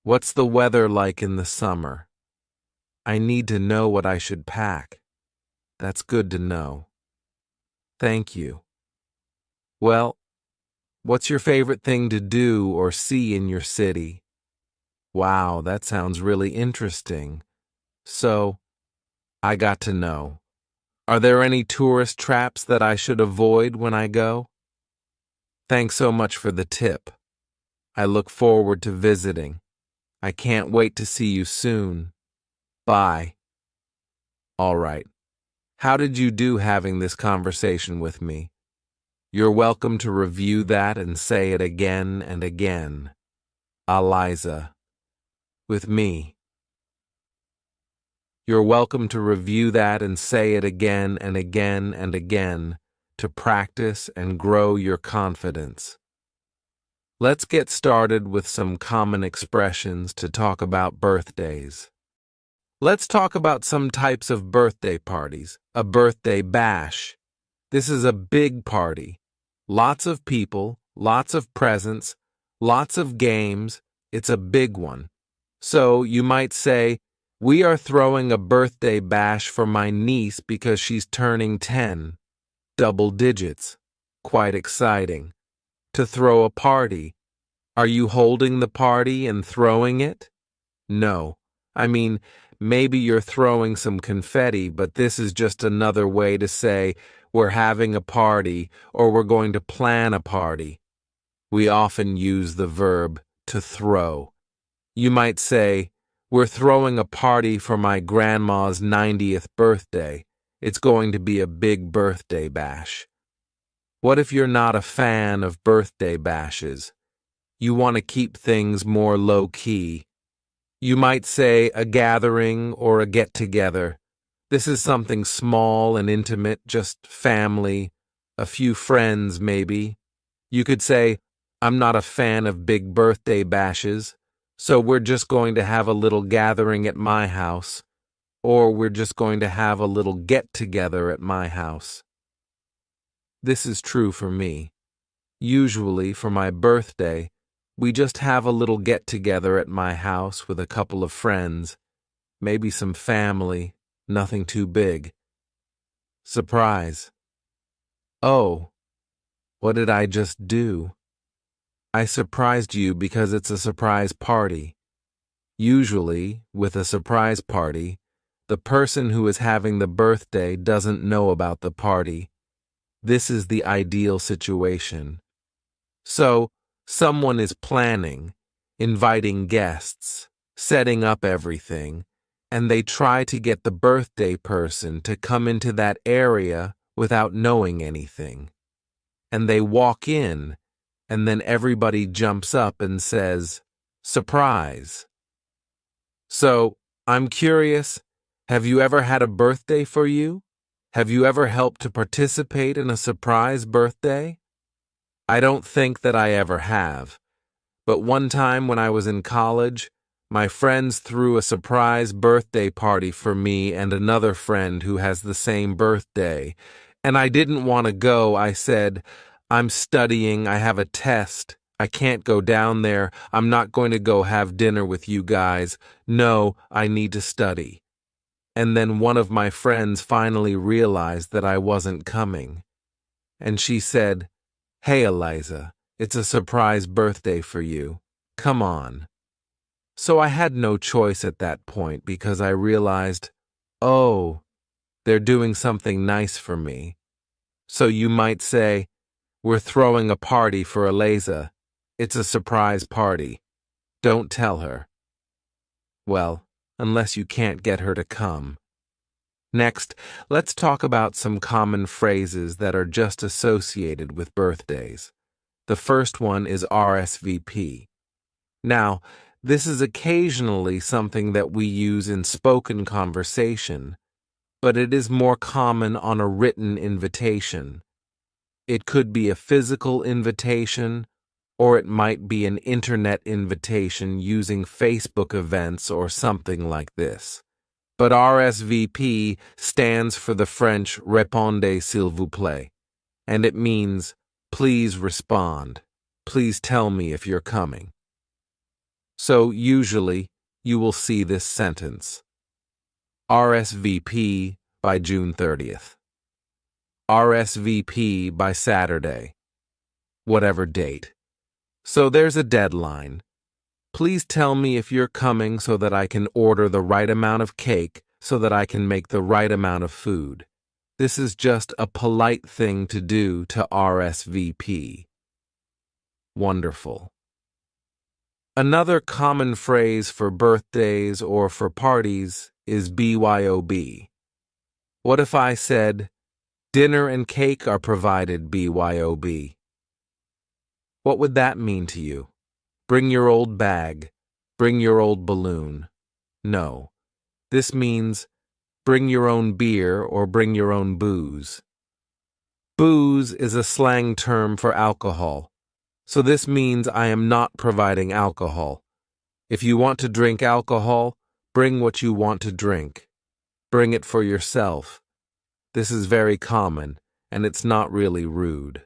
what's the weather like in the summer? I need to know what I should pack. That's good to know. Thank you. Well, what's your favorite thing to do or see in your city? Wow, that sounds really interesting. So, I got to know. Are there any tourist traps that I should avoid when I go? Thanks so much for the tip. I look forward to visiting. I can't wait to see you soon. Bye. All right. How did you do having this conversation with me? You're welcome to review that and say it again and again. Eliza. With me. You're welcome to review that and say it again and again and again to practice and grow your confidence. Let's get started with some common expressions to talk about birthdays. Let's talk about some types of birthday parties. A birthday bash. This is a big party. Lots of people, lots of presents, lots of games. It's a big one. So you might say, we are throwing a birthday bash for my niece because she's turning 10. Double digits. Quite exciting. To throw a party. Are you holding the party and throwing it? No. I mean, maybe you're throwing some confetti, but this is just another way to say we're having a party or we're going to plan a party. We often use the verb to throw. You might say, we're throwing a party for my grandma's 90th birthday. It's going to be a big birthday bash. What if you're not a fan of birthday bashes? You want to keep things more low-key. You might say a gathering or a get-together. This is something small and intimate, just family, a few friends maybe. You could say, I'm not a fan of big birthday bashes, so we're just going to have a little gathering at my house, or we're just going to have a little get-together at my house. This is true for me. Usually, for my birthday, we just have a little get-together at my house with a couple of friends, maybe some family, nothing too big. Surprise. Oh, what did I just do? I surprised you because it's a surprise party. Usually, with a surprise party, the person who is having the birthday doesn't know about the party. This is the ideal situation. So, someone is planning, inviting guests, setting up everything, and they try to get the birthday person to come into that area without knowing anything. and they walk in, and then everybody jumps up and says, "Surprise." So, I'm curious, have you ever had a birthday for you? Have you ever helped to participate in a surprise birthday? I don't think that I ever have, but one time when I was in college, my friends threw a surprise birthday party for me and another friend who has the same birthday, and I didn't want to go. I said, "I'm studying, I have a test. I can't go down there. I'm not going to go have dinner with you guys. No, I need to study." And then one of my friends finally realized that I wasn't coming. And she said, "Hey, Eliza, it's a surprise birthday for you. Come on." So I had no choice at that point because I realized, oh, they're doing something nice for me. So you might say, "We're throwing a party for Eliza. It's a surprise party. Don't tell her." Well, unless you can't get her to come. Next, let's talk about some common phrases that are just associated with birthdays. The first one is RSVP. Now, this is occasionally something that we use in spoken conversation, but it is more common on a written invitation. It could be a physical invitation, or it might be an internet invitation using Facebook events or something like this. But RSVP stands for the French Répondez s'il vous plaît, and it means, please respond. Please tell me if you're coming. So usually, you will see this sentence. RSVP by June 30th. RSVP by Saturday. Whatever date. So there's a deadline. Please tell me if you're coming so that I can order the right amount of cake so that I can make the right amount of food. This is just a polite thing to do to RSVP. Wonderful. Another common phrase for birthdays or for parties is BYOB. What if I said, "Dinner and cake are provided BYOB"? What would that mean to you? Bring your old bag. Bring your old balloon. No. This means bring your own beer or bring your own booze. Booze is a slang term for alcohol, so this means I am not providing alcohol. If you want to drink alcohol, bring what you want to drink. Bring it for yourself. This is very common, and it's not really rude.